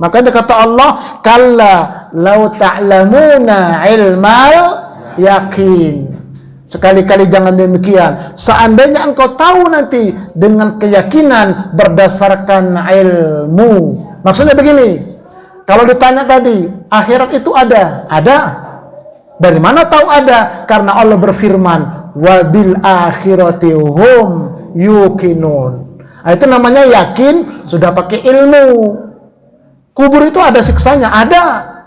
Makanya kata Allah, kalla lau ta'lamuna ilmal yakin. Sekali-kali jangan demikian. Seandainya engkau tahu nanti dengan keyakinan berdasarkan ilmu. Maksudnya begini, kalau ditanya tadi, akhirat itu ada? Ada. Dari mana tahu ada? Karena Allah berfirman, wabil akhirati hum yuqinun. Nah, itu namanya yakin, sudah pakai ilmu. Kubur itu ada siksanya? Ada.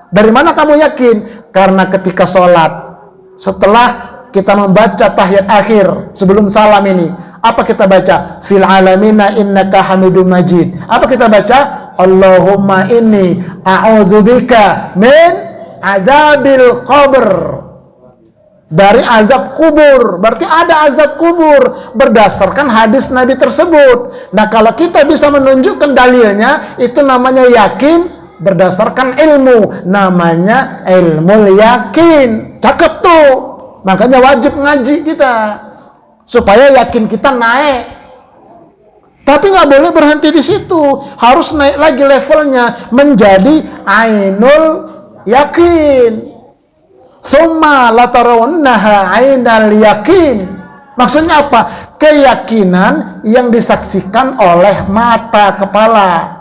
Dari mana kamu yakin? Karena ketika sholat, setelah kita membaca tahiyat akhir sebelum salam ini, apa kita baca? Fil alamina innaka hamidum majid. Apa kita baca? Allahumma inni a'udzubika min adzabil qabr. Dari azab kubur. Berarti ada azab kubur berdasarkan hadis Nabi tersebut. Nah, kalau kita bisa menunjukkan dalilnya, itu namanya yakin berdasarkan ilmu. Namanya ilmu yakin. Cakep tuh. Makanya wajib ngaji kita supaya yakin kita naik. Tapi nggak boleh berhenti di situ, harus naik lagi levelnya menjadi ainul yakin. Tsumma latarawunnaha ainal yakin. Maksudnya apa? Keyakinan yang disaksikan oleh mata kepala.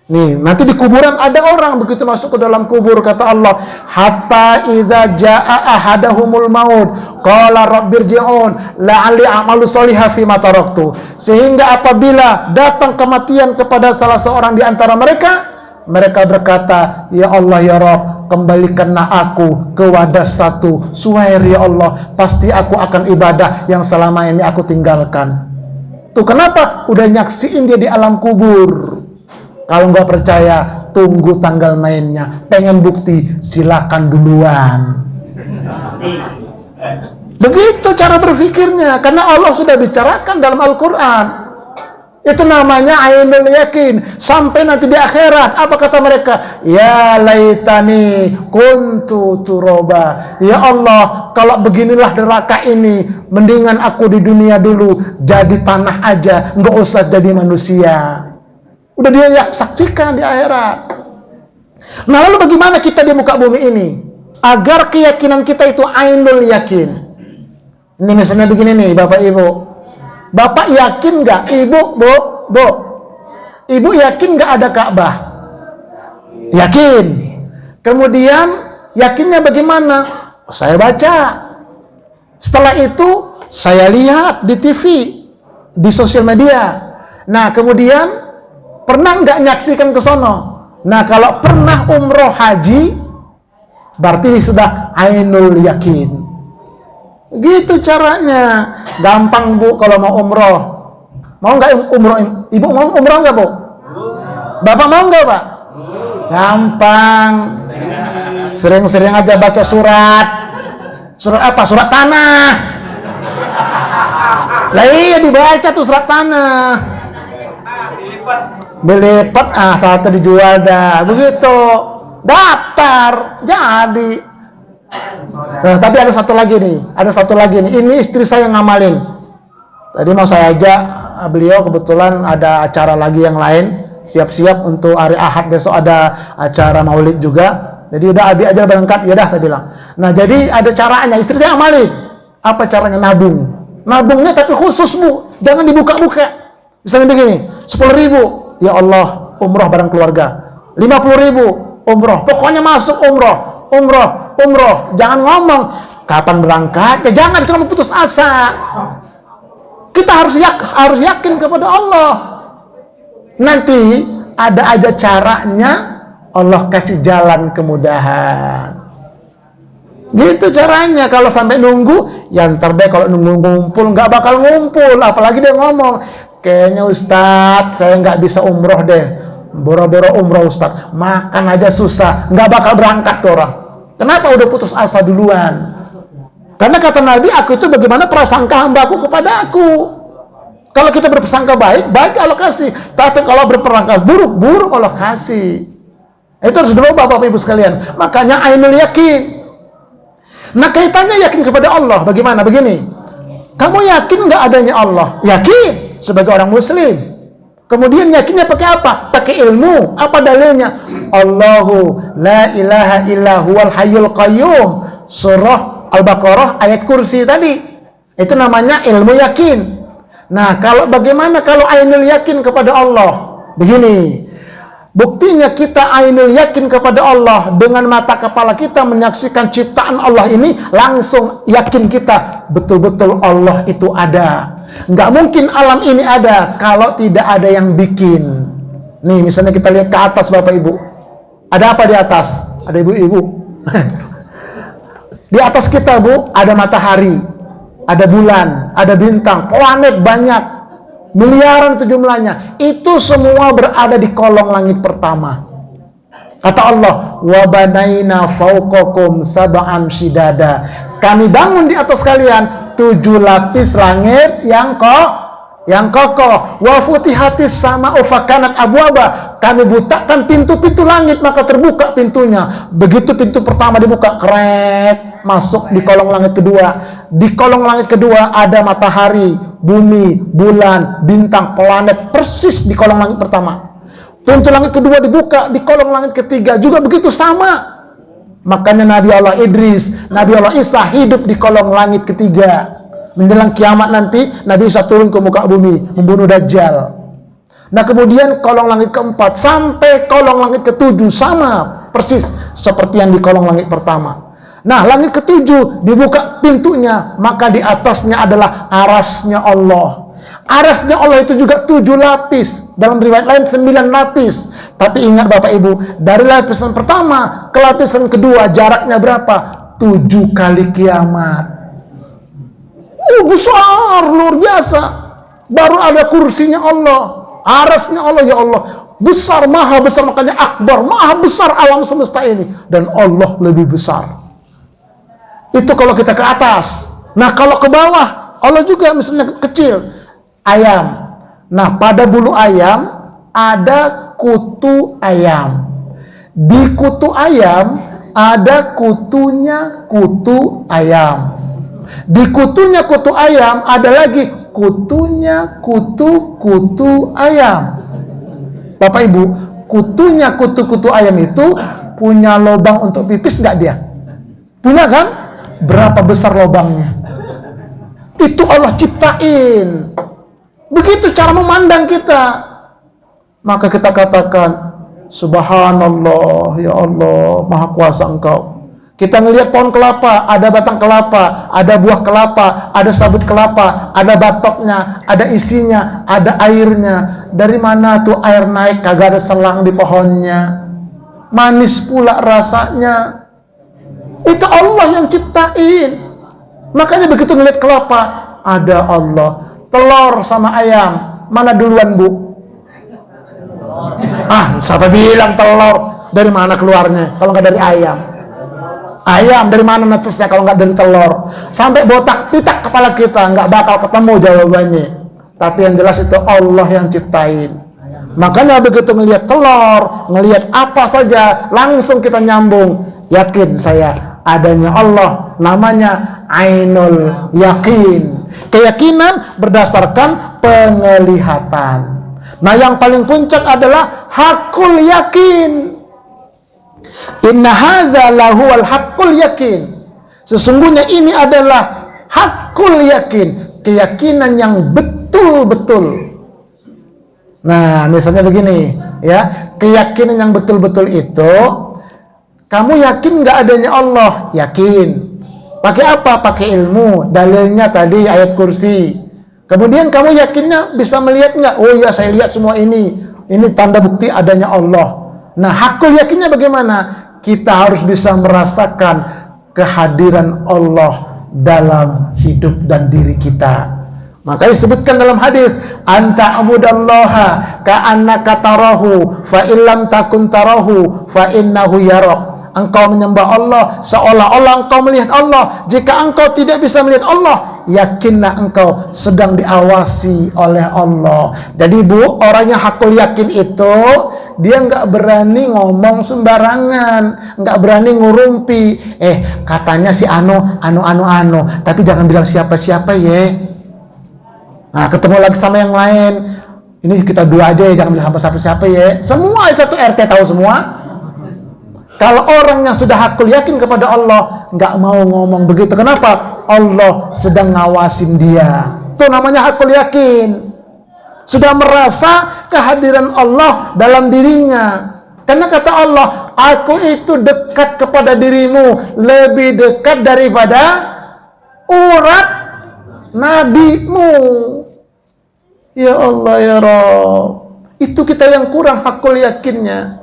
Nih, nanti di kuburan ada orang begitu masuk ke dalam kubur, kata Allah, hatta idza jaa ahadahumul maut qala rabbirji'un la'alli a'malu sholihan fi ma taraktu. Sehingga apabila datang kematian kepada salah seorang di antara mereka berkata, ya Allah ya Rabb, kembalikanlah aku ke wadas satu, suwair ya Allah, pasti aku akan ibadah yang selama ini aku tinggalkan. Tuh kenapa? Udah nyaksiin dia di alam kubur. Kalau nggak percaya, tunggu tanggal mainnya. Pengen bukti, silakan duluan. Begitu cara berpikirnya, karena Allah sudah bicarakan dalam Al-Quran. Itu namanya ainul yakin. Sampai nanti di akhirat, apa kata mereka? Ya laitani kuntu turoba. Ya Allah, kalau beginilah neraka ini, mendingan aku di dunia dulu jadi tanah aja, nggak usah jadi manusia. Udah dia saksikan di akhirat. Nah, lalu bagaimana kita di muka bumi ini agar keyakinan kita itu ainul yakin? Ini misalnya begini nih, Bapak Ibu. Bapak yakin nggak? Ibu, Bu, Ibu yakin nggak ada Ka'bah? Yakin. Kemudian yakinnya bagaimana? Saya baca. Setelah itu saya lihat di TV, di sosial media. Nah, kemudian pernah nggak nyaksikan ke sono? Nah, kalau pernah umroh haji, berarti sudah ainul yakin. Gitu caranya. Gampang Bu kalau mau umroh. Mau nggak umroh? Ibu mau umroh nggak Bu? Bapak mau nggak Pak? Gampang. Sering-sering aja baca surat. Surat apa? Surat tanah. Lah iya dibaca tuh surat tanah. Belipat, satu dijual dah, begitu daftar jadi. Nah, tapi ada satu lagi nih, ini istri saya ngamalin. Tadi mau saya ajak beliau, kebetulan ada acara lagi yang lain, siap-siap untuk hari Ahad besok ada acara maulid juga. Jadi udah Abi aja berangkat, ya dah saya bilang. Nah jadi ada caranya, istri saya amalin. Apa caranya? Nabung. Nabungnya tapi khusus Bu, jangan dibuka-buka. Misalnya begini, 10.000, ya Allah umroh bareng keluarga. 50.000 umroh, pokoknya masuk umroh, jangan ngomong kapan berangkat, ya jangan, itu putus asa. Kita harus yakin kepada Allah. Nanti ada aja caranya, Allah kasih jalan kemudahan. Gitu caranya. Kalau sampai nunggu, ya ntar deh kalau nunggu ngumpul, nggak bakal ngumpul. Apalagi dia ngomong, kayaknya Ustadz saya nggak bisa umroh deh, boro-boro umroh Ustadz, makan aja susah, nggak bakal berangkat tuh orang. Kenapa? Udah putus asa duluan. Karena kata Nabi, aku itu bagaimana prasangka hambaku kepada aku. Kalau kita berprasangka baik, baik Allah kasih. Tapi kalau berprasangka buruk, buruk Allah kasih. Itu harus dirubah Bapak Ibu sekalian. Makanya ainul yakin. Nah kaitannya yakin kepada Allah bagaimana? Begini, kamu yakin nggak adanya Allah? Yakin sebagai orang Muslim. Kemudian yakinnya pakai apa? Pakai ilmu. Apa dalilnya? Allahu la ilaha illa huwal hayyul qayyum. Surah Al-Baqarah ayat kursi tadi. Itu namanya ilmu yakin. Nah, bagaimana kalau ainul yakin kepada Allah? Begini. Buktinya kita ainul yakin kepada Allah, dengan mata kepala kita menyaksikan ciptaan Allah ini, langsung yakin kita betul-betul Allah itu ada. Nggak mungkin alam ini ada kalau tidak ada yang bikin. Nih, misalnya kita lihat ke atas Bapak Ibu. Ada apa di atas? Ada ibu-ibu. Di atas kita Bu, ada matahari, ada bulan, ada bintang, planet banyak, miliaran itu jumlahnya. Itu semua berada di kolong langit pertama. Kata Allah, wa banaina fauqakum sab'an shidada. Kami bangun di atas kalian 7 lapis langit yang kokoh. Wa futihatis sama ufakanat abwaba. Kami bukakan pintu-pintu langit, maka terbuka pintunya. Begitu pintu pertama dibuka, krek, masuk di kolong langit kedua. Di kolong langit kedua ada matahari, bumi, bulan, bintang, planet, persis di kolong langit pertama. Pintu langit kedua dibuka, di kolong langit ketiga juga begitu sama. Makanya Nabi Allah Idris, Nabi Allah Isa hidup di kolong langit ketiga. Menjelang kiamat nanti, Nabi Isa turun ke muka bumi, membunuh Dajjal. Nah kemudian kolong langit keempat sampai kolong langit ketujuh sama persis seperti yang di kolong langit pertama. Nah langit ketujuh dibuka pintunya, maka di atasnya adalah arasnya Allah. Arasnya Allah itu juga 7 lapis, dalam riwayat lain 9 lapis. Tapi ingat Bapak Ibu, dari lapisan pertama ke lapisan kedua jaraknya berapa? 7 kali kiamat. Besar, luar biasa. Baru ada kursinya Allah, arasnya Allah, ya Allah besar, maha besar, makanya akbar, maha besar alam semesta ini, dan Allah lebih besar. Itu kalau kita ke atas. Nah kalau ke bawah, Allah juga misalnya kecil, ayam. Nah pada bulu ayam ada kutu ayam. Di kutu ayam ada kutunya kutu ayam. Di kutunya kutu ayam ada lagi kutunya kutu ayam. Bapak Ibu, kutunya kutu ayam itu punya lubang untuk pipis nggak dia? Punya kan? Berapa besar lubangnya? Itu Allah ciptain. Begitu cara memandang kita. Maka kita katakan, Subhanallah, ya Allah, Maha Kuasa Engkau. Kita ngelihat pohon kelapa, ada batang kelapa, ada buah kelapa, ada sabut kelapa, ada batoknya, ada isinya, ada airnya. Dari mana tuh air naik? Kagak ada selang di pohonnya. Manis pula rasanya. Itu Allah yang ciptain. Makanya begitu ngelihat kelapa, ada Allah. Telur sama ayam, mana duluan Bu? Siapa bilang telur? Dari mana keluarnya? Kalau nggak dari ayam. Ayam dari mana netesnya kalau nggak dari telur? Sampai botak pitak kepala kita nggak bakal ketemu jawabannya. Tapi yang jelas itu Allah yang ciptain. Makanya begitu ngelihat telur, ngelihat apa saja, langsung kita nyambung. Yakin saya adanya Allah namanya ainul yakin. Keyakinan berdasarkan penglihatan. Nah, yang paling puncak adalah hakul yakin. Inna hadza lahuwal haqqul yakin. Sesungguhnya ini adalah hakul yakin, keyakinan yang betul-betul. Nah, misalnya begini, ya, keyakinan yang betul-betul itu, kamu yakin nggak adanya Allah? Yakin. Pakai apa? Pakai ilmu. Dalilnya tadi ayat kursi. Kemudian kamu yakinnya bisa melihat nggak? Oh iya, saya lihat semua ini. Ini tanda bukti adanya Allah. Nah, hakul yakinnya bagaimana? Kita harus bisa merasakan kehadiran Allah dalam hidup dan diri kita. Maka disebutkan dalam hadis, anta abudallaha ka'annaka tarahu fa illam takun tarahu fa innahu yarak. Engkau menyembah Allah seolah-olah engkau melihat Allah. Jika engkau tidak bisa melihat Allah, yakinlah engkau sedang diawasi oleh Allah. Jadi Bu, orang yang hakul yakin itu, dia nggak berani ngomong sembarangan, nggak berani ngurumpi. Katanya si anu, tapi jangan bilang siapa-siapa ya. Nah, ketemu lagi sama yang lain. Ini kita dua aja ya, jangan bilang siapa-siapa ya. Semua satu RT tahu semua. Kalau orang yang sudah hakul yakin kepada Allah, nggak mau ngomong begitu. Kenapa? Allah sedang ngawasin dia. Itu namanya hakul yakin. Sudah merasa kehadiran Allah dalam dirinya. Karena kata Allah, aku itu dekat kepada dirimu, lebih dekat daripada urat nadimu. Ya Allah ya Rabb. Itu kita yang kurang hakul yakinnya.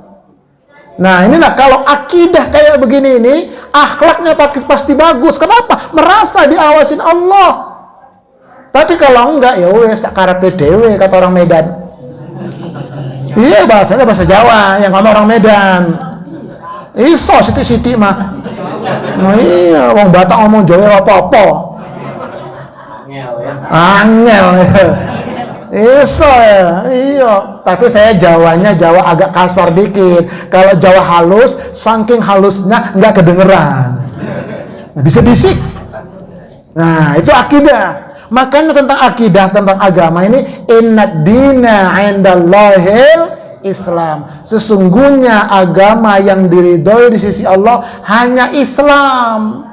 Nah, inilah kalau akidah kayak begini ini, akhlaknya pasti bagus. Kenapa? Merasa diawasin Allah. Tapi kalau enggak, ya wes karepe dhewe kata orang Medan. Iya, bahasanya bahasa Jawa, yang ngomong orang Medan. Iso siti-siti mah. Nah, iya, wong Batak ngomong Jawa apa-apa. Angel. Iso ya, iya. Tapi saya Jawanya Jawa agak kasar dikit. Kalau Jawa halus, saking halusnya nggak kedengeran. Nah, bisa bisik. Nah, itu akidah. Makanya tentang akidah, tentang agama ini, innad dina 'indallahil Islam. Sesungguhnya agama yang diridhoi di sisi Allah hanya Islam.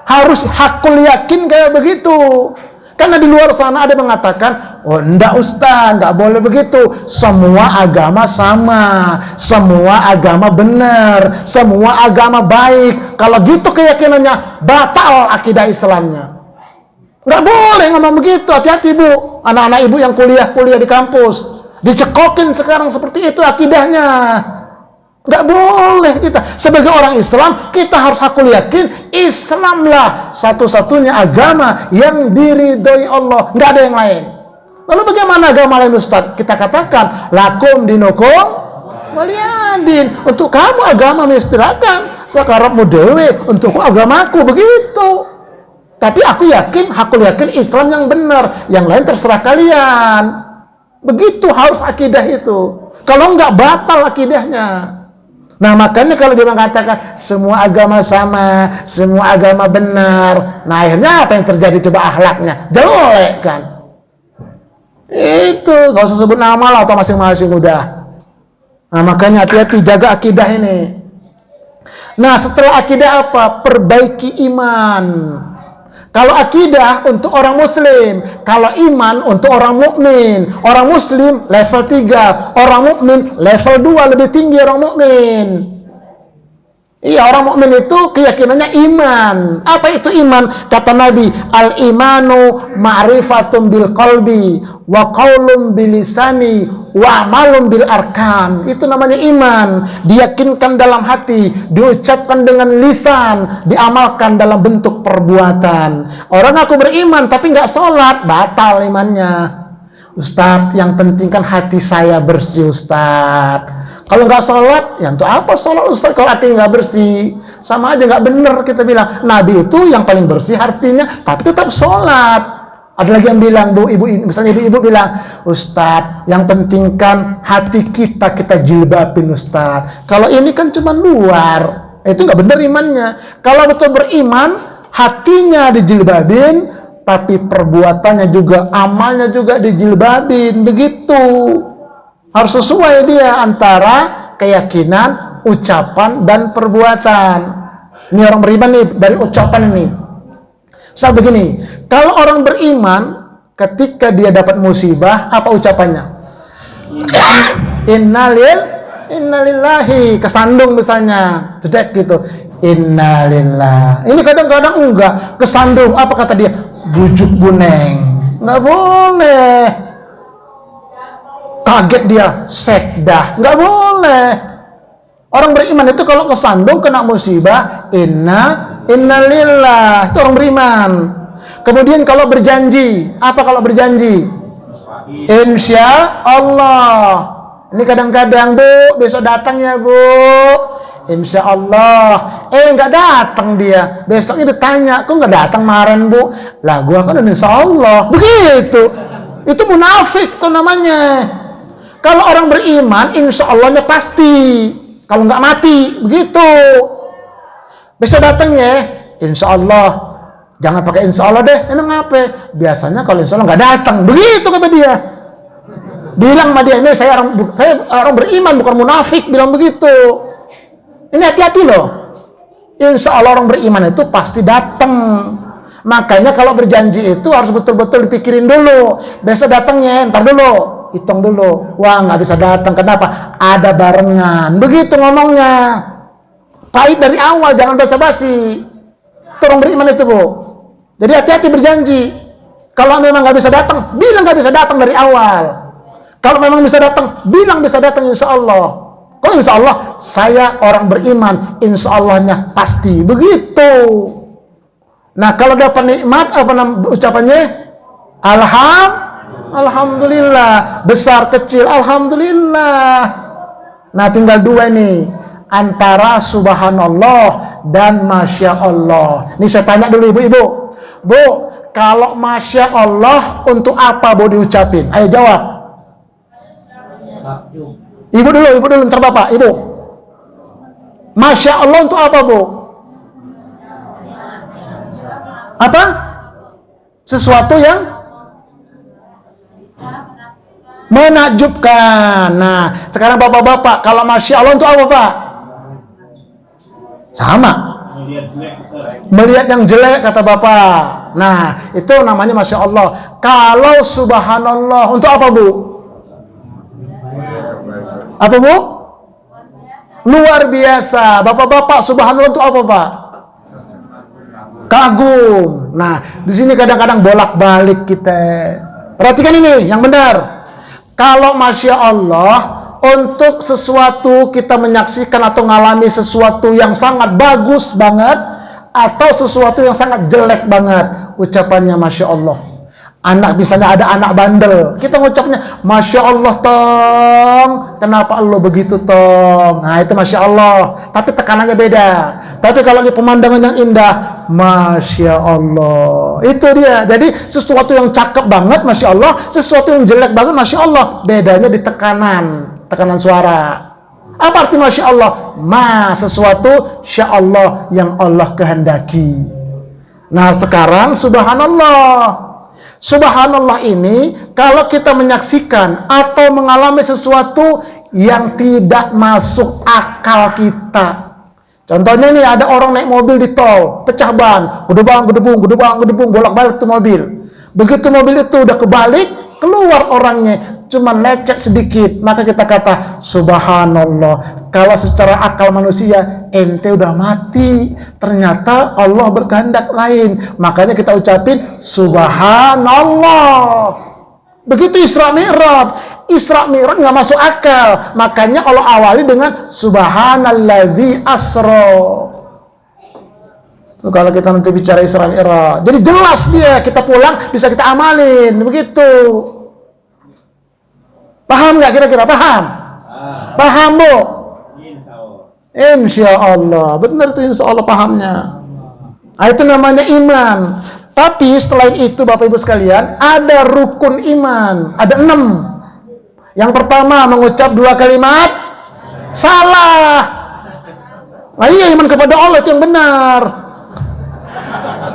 Harus hakul yakin kayak begitu. Karena di luar sana ada mengatakan, oh enggak Ustaz, enggak boleh begitu. Semua agama sama, semua agama benar, semua agama baik. Kalau gitu keyakinannya, batal akidah Islamnya. Enggak boleh ngomong begitu, hati-hati Bu. Anak-anak ibu yang kuliah di kampus, dicekokin sekarang seperti itu akidahnya. Nggak boleh kita. Sebagai orang Islam, kita harus hakul yakin Islamlah satu-satunya agama yang diridhoi Allah. Nggak ada yang lain. Lalu bagaimana agama lain Ustaz? Kita katakan, lakum dinukum waliyadin. Untuk kamu agama istirahatkan. Sakarapmu dewe, untuk agamaku. Begitu. Tapi aku yakin, hakul yakin Islam yang benar. Yang lain terserah kalian. Begitu harus akidah itu. Kalau nggak, batal akidahnya. Nah, makanya kalau dia mengatakan semua agama sama, semua agama benar, nah akhirnya apa yang terjadi? Coba akhlaknya jelek kan? Itu gak usah sebut nama lah atau masing-masing udah. Nah, makanya hati-hati jaga akidah ini. Nah, setelah akidah apa? Perbaiki iman. Kalau akidah untuk orang muslim, kalau iman untuk orang mukmin. Orang muslim level 3, orang mukmin level 2, lebih tinggi orang mukmin. Iya, orang mukmin itu keyakinannya iman. Apa itu iman? Kata Nabi, al-imanu ma'rifatun bil qalbi wa qaulun bil lisani wa amalun bil arkan. Itu namanya iman. Diyakinkan dalam hati, diucapkan dengan lisan, diamalkan dalam bentuk perbuatan. Orang aku beriman tapi nggak sholat, batal imannya. Ustadz, yang penting kan hati saya bersih Ustadz. Kalau nggak sholat, ya untuk apa sholat Ustadz kalau hati nggak bersih? Sama aja nggak bener kita bilang. Nabi itu yang paling bersih hatinya, tapi tetap sholat. Ada lagi yang bilang, Bu, ibu, misalnya ibu bilang, Ustadz, yang penting kan hati kita jilbabin Ustadz. Kalau ini kan cuma luar, itu nggak bener imannya. Kalau betul beriman, Hatinya dijilbabin, tapi perbuatannya juga, amalnya juga dijilbabin. Begitu. Harus sesuai dia antara keyakinan, ucapan, dan perbuatan. Ini orang beriman nih, dari ucapan ini. Misal begini, kalau orang beriman, ketika dia dapat musibah, apa ucapannya? Innalillahi, kesandung misalnya, jedek gitu. Innalillah. Ini kadang-kadang enggak, kesandung. Apa kata dia? Bujuk buneng. Enggak boleh. Kaget dia, sekdah. Enggak boleh. Orang beriman itu kalau kesandung kena musibah, innalillah. Itu orang beriman. Kemudian kalau berjanji, apa kalau berjanji? Insya Allah. Ini kadang-kadang, Bu, besok datang ya, Bu. Insya Allah. Nggak datang dia. Besoknya ditanya, kok nggak datang kemarin, Bu? Lah, gua kan insya Allah. Begitu. Itu munafik tuh namanya. Kalau orang beriman, insya Allahnya pasti. Kalau nggak mati, begitu. Besok datang ya, insya Allah. Jangan pakai insya Allah deh. Emang apa? Biasanya kalau insya Allah nggak datang. Begitu kata dia. Bilang sama dia, ini saya orang beriman, bukan munafik. Bilang begitu. Ini hati-hati loh. Insya Allah orang beriman itu pasti datang. Makanya kalau berjanji itu harus betul-betul dipikirin dulu. Besok datangnya, ntar dulu. Hitung dulu. Wah, nggak bisa datang. Kenapa? Ada barengan. Begitu ngomongnya. Pahit dari awal, jangan basa-basi. Itu orang beriman itu, Bu. Jadi hati-hati berjanji. Kalau memang nggak bisa datang, bilang nggak bisa datang dari awal. Kalau memang bisa datang, bilang bisa datang insya Allah. Kalau insya Allah, saya orang beriman, insya Allahnya pasti. Begitu. Nah, kalau dapat nikmat, apa ucapannya? Alhamdulillah. Besar, kecil, Alhamdulillah. Nah, tinggal dua nih. Antara subhanallah dan masya Allah. Ini saya tanya dulu ibu-ibu. Bu, kalau masya Allah untuk apa Bu diucapin? Ayo jawab. Ibu dulu, ntar bapak, ibu. Masya Allah untuk apa, Bu? Apa? Sesuatu yang menakjubkan. Nah, sekarang bapak-bapak, kalau Masya Allah untuk apa, Pak? Sama. Melihat yang jelek, kata bapak. Nah, itu namanya Masya Allah. Kalau Subhanallah, untuk apa, Bu? Apa, Bu? Luar biasa. Bapak-bapak, Subhanallah untuk apa, Pak? Kagum. Nah, di sini kadang-kadang bolak-balik kita. Perhatikan ini, yang benar. Kalau Masya Allah, untuk sesuatu kita menyaksikan atau mengalami sesuatu yang sangat bagus banget, atau sesuatu yang sangat jelek banget, ucapannya Masya Allah. Anak, misalnya ada anak bandel, kita ngucapnya Masya Allah tong. Kenapa Allah begitu tong? Nah itu Masya Allah, tapi tekanannya beda. Tapi kalau di pemandangan yang indah, Masya Allah. Itu dia. Jadi sesuatu yang cakep banget Masya Allah, sesuatu yang jelek banget Masya Allah. Bedanya di tekanan suara. Apa arti Masya Allah? Sesuatu Sya Allah yang Allah kehendaki. Nah sekarang Subhanallah. Subhanallah ini kalau kita menyaksikan atau mengalami sesuatu yang tidak masuk akal kita. Contohnya nih, ada orang naik mobil di tol, pecah ban, gedebung, bolak-balik tuh mobil. Begitu mobil itu udah kebalik, keluar orangnya, cuma lecet sedikit, maka kita kata Subhanallah. Kalau secara akal manusia, ente udah mati, ternyata Allah berkehendak lain, makanya kita ucapin Subhanallah. Begitu Isra Mi'raj nggak masuk akal, makanya Allah awali dengan Subhanalladzi asra. Tuh, kalau kita nanti bicara Isra Mi'raj, jadi jelas dia, kita pulang bisa kita amalin, begitu. Paham nggak kira-kira? Paham, Bu? Insya Allah. Benar tuh, insya Allah pahamnya. Nah, itu namanya iman. Tapi setelah itu Bapak Ibu sekalian, ada rukun iman. Ada 6. Yang pertama, mengucap 2 kalimat salah. Nah iya, iman kepada Allah itu yang benar.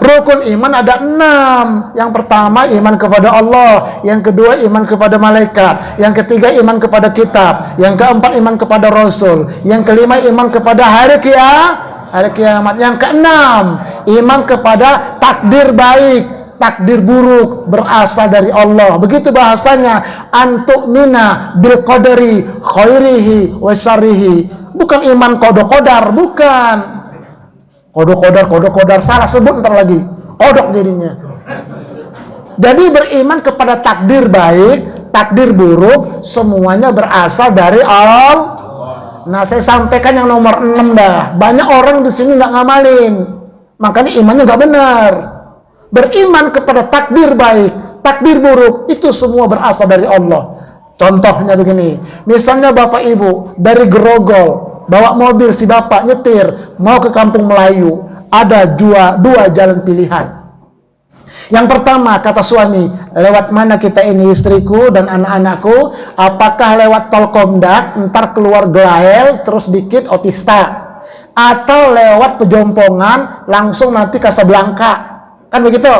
Rukun iman ada 6. Yang pertama iman kepada Allah, yang kedua iman kepada malaikat, yang ketiga iman kepada kitab, yang keempat iman kepada Rasul, yang kelima iman kepada hari kiamat, yang keenam iman kepada takdir baik, takdir buruk berasal dari Allah. Begitu bahasanya, antu'mina bil qadari khairihi wa syarrihi. Bukan iman kodok-kodar, bukan. Kodok-kodar salah sebut ntar lagi. Kodok jadinya. Jadi beriman kepada takdir baik, takdir buruk, semuanya berasal dari Allah. Nah, saya sampaikan yang nomor 6 dah. Banyak orang di sini nggak ngamalin. Makanya imannya nggak benar. Beriman kepada takdir baik, takdir buruk, itu semua berasal dari Allah. Contohnya begini, misalnya bapak ibu dari Grogol bawa mobil, si bapak nyetir mau ke Kampung Melayu, ada dua jalan pilihan. Yang pertama, kata suami, lewat mana kita ini, istriku dan anak-anakku? Apakah lewat tol Komdak, ntar keluar Glael terus dikit Otista, atau lewat Pejompongan langsung nanti Casablanca? Kan begitu?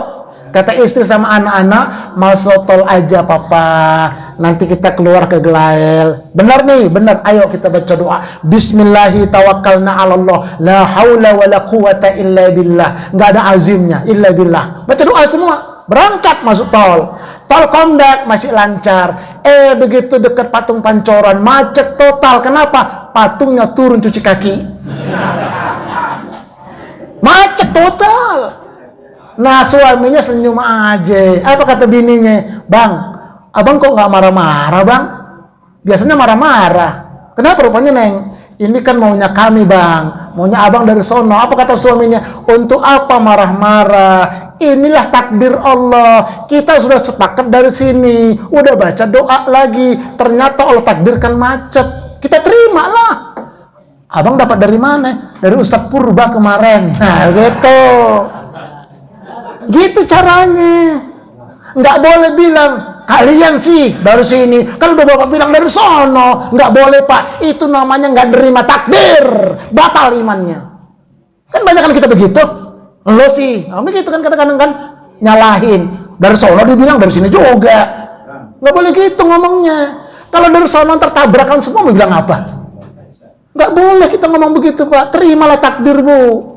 Kata istri sama anak-anak, masuk tol aja papa, nanti kita keluar ke Glael. Benar nih, benar. Ayo kita baca doa. Bismillahi tawakkalna 'alallah, la haula wala quwata illa billah. Enggak ada azimnya, illa billah. Baca doa semua. Berangkat masuk tol. Tol Komdak masih lancar. Begitu dekat patung Pancoran, macet total. Kenapa? Patungnya turun cuci kaki. Macet total. Nah, suaminya senyum aja. Apa kata bininya? Bang, abang kok nggak marah-marah, bang? Biasanya marah-marah. Kenapa rupanya, Neng? Ini kan maunya kami, bang. Maunya abang dari sono. Apa kata suaminya? Untuk apa marah-marah? Inilah takdir Allah. Kita sudah sepakat dari sini. Udah baca doa lagi. Ternyata Allah takdirkan macet. Kita terima lah. Abang dapat dari mana? Dari Ustadz Purba kemarin. Nah, gitu. Gitu caranya. Nggak boleh bilang kalian sih dari sini, kan udah bapak bilang dari sono. Nggak boleh pak, itu namanya nggak nerima takdir, batal imannya. Kan banyak kan kita begitu. Lo sih, begitu kan kadang-kadang kan nyalahin. Dari sono dibilang dari sini juga. Nggak boleh gitu ngomongnya. Kalau dari sono tertabrakan semua mau bilang apa? Nggak boleh kita ngomong begitu pak. Terimalah takdir bu.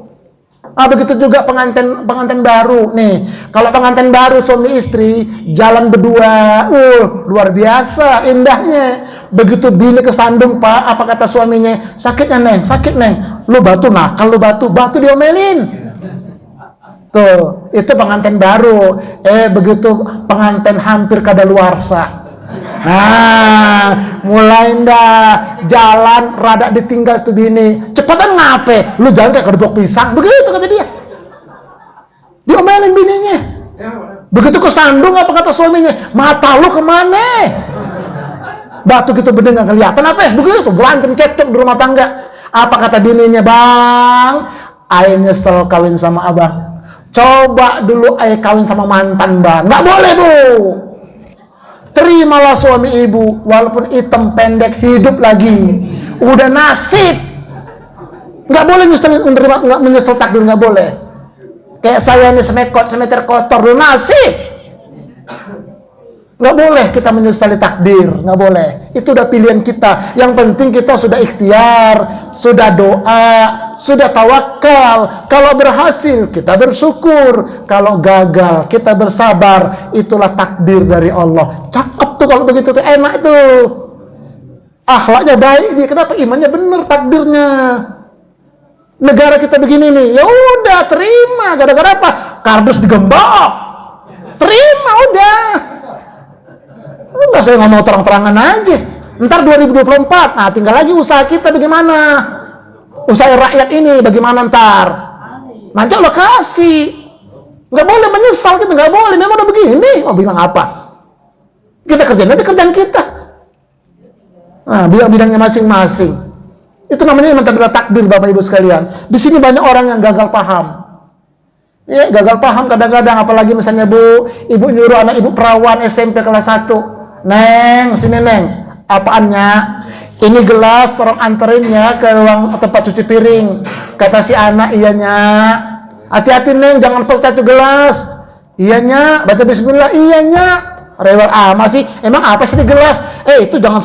Begitu juga pengantin baru nih. Kalau pengantin baru suami istri jalan berdua, luar biasa indahnya. Begitu bini kesandung pak, apa kata suaminya? Sakitnya neng, sakit neng. Lu batu nakal, lu batu diomelin. Tuh, itu pengantin baru. Begitu pengantin hampir kadaluarsa. Nah, mulai dah jalan rada ditinggal tuh bini. Cepatan ngape? Lu jalan kayak kedebok pisang. Begitu kata dia. Diomelin bininya. Begitu kesandung apa kata suaminya? Mata lu kemana? Batu gitu bener gak kelihatan apa ya? Begitu berantem cekcok di rumah tangga. Apa kata bininya? Bang, ayah nyesel kawin sama abang. Coba dulu ayah kawin sama mantan bang. Gak boleh bu. Terimalah suami ibu, walaupun hitam pendek hidup lagi. Udah nasib. Nggak boleh menyesal takdir, nggak boleh. Kayak saya ini semeter kotor, udah nasib. Nggak boleh kita menyesali takdir, nggak boleh. Itu udah pilihan kita. Yang penting kita sudah ikhtiar, sudah doa, sudah tawakal. Kalau berhasil kita bersyukur, kalau gagal kita bersabar. Itulah takdir dari Allah. Cakep tuh kalau begitu tuh, enak itu. Akhlaknya baik dia. Kenapa? Imannya bener, takdirnya. Negara kita begini nih, ya udah terima. Gara-gara apa? Kardus digembok. Terima udah. Enggak, saya ngomong terang-terangan aja. Ntar 2024, nah tinggal lagi usaha kita bagaimana. Usaha rakyat ini bagaimana ntar. Nanti Allah kasih. Nggak boleh menyesal kita, nggak boleh. Memang udah begini, mau bilang apa? Kita kerjain aja kerjaan kita. Nah, bidang-bidangnya masing-masing. Itu namanya mentadabur takdir, Bapak Ibu sekalian. Di sini banyak orang yang gagal paham. Ya, gagal paham kadang-kadang, apalagi misalnya ibu nyuruh anak ibu perawan SMP kelas 1. Neng, sini neng, apaannya? Ini gelas, tolong anterinnya ke ruang tempat cuci piring. Kata si anak, iyanya. Hati-hati Neng, jangan pecah tuh gelas. Iya Nya, baca bismillah. Iya Nya. Rewel amat sih. Emang apa sih di gelas? Itu jangan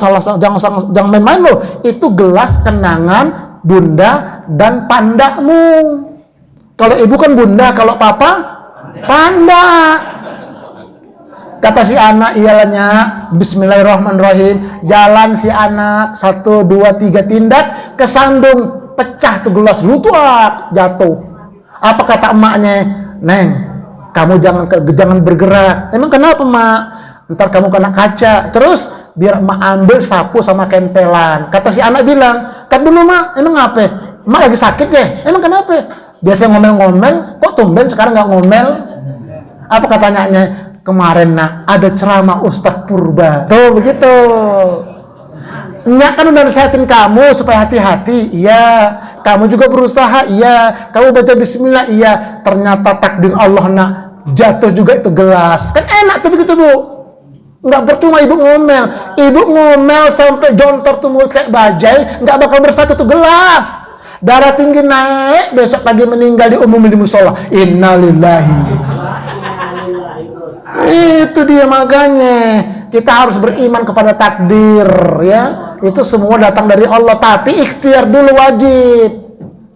main-main loh. Itu gelas kenangan bunda dan pandamu. Kalau ibu kan bunda, kalau papa panda. Kata si anak, iyalahnya bismillahirrahmanirrahim. Jalan si anak 1, 2, 3 tindak, kesandung, pecah tuh gelas, lutuak, jatuh. Apa kata emaknya? Neng, kamu jangan bergerak. Emang kenapa mak? Ntar kamu kena kaca. Terus biar emak ambil sapu sama kempelan. Kata si anak bilang, "Kat dulu mak, emang apa? Emak lagi sakit ya? Emang kenapa? Biasanya ngomel-ngomel, kok tumben sekarang nggak ngomel?" Apa katanya? Kemarin nak ada ceramah Ustadz Purba. Tuh begitu. Nyak kan udah nasehatin kamu supaya hati-hati. Iya. Kamu juga berusaha. Iya. Kamu baca bismillah. Iya. Ternyata takdir Allah nak jatuh juga itu gelas. Kan enak tuh begitu bu. Nggak percuma ibu ngomel. Ibu ngomel sampai jontor tuh mulut kayak bajai. Nggak bakal bersatu tuh gelas. Darah tinggi naik. Besok pagi meninggal di musola. Innalillahi. Itu dia makanya kita harus beriman kepada takdir ya. Itu semua datang dari Allah, tapi ikhtiar dulu wajib.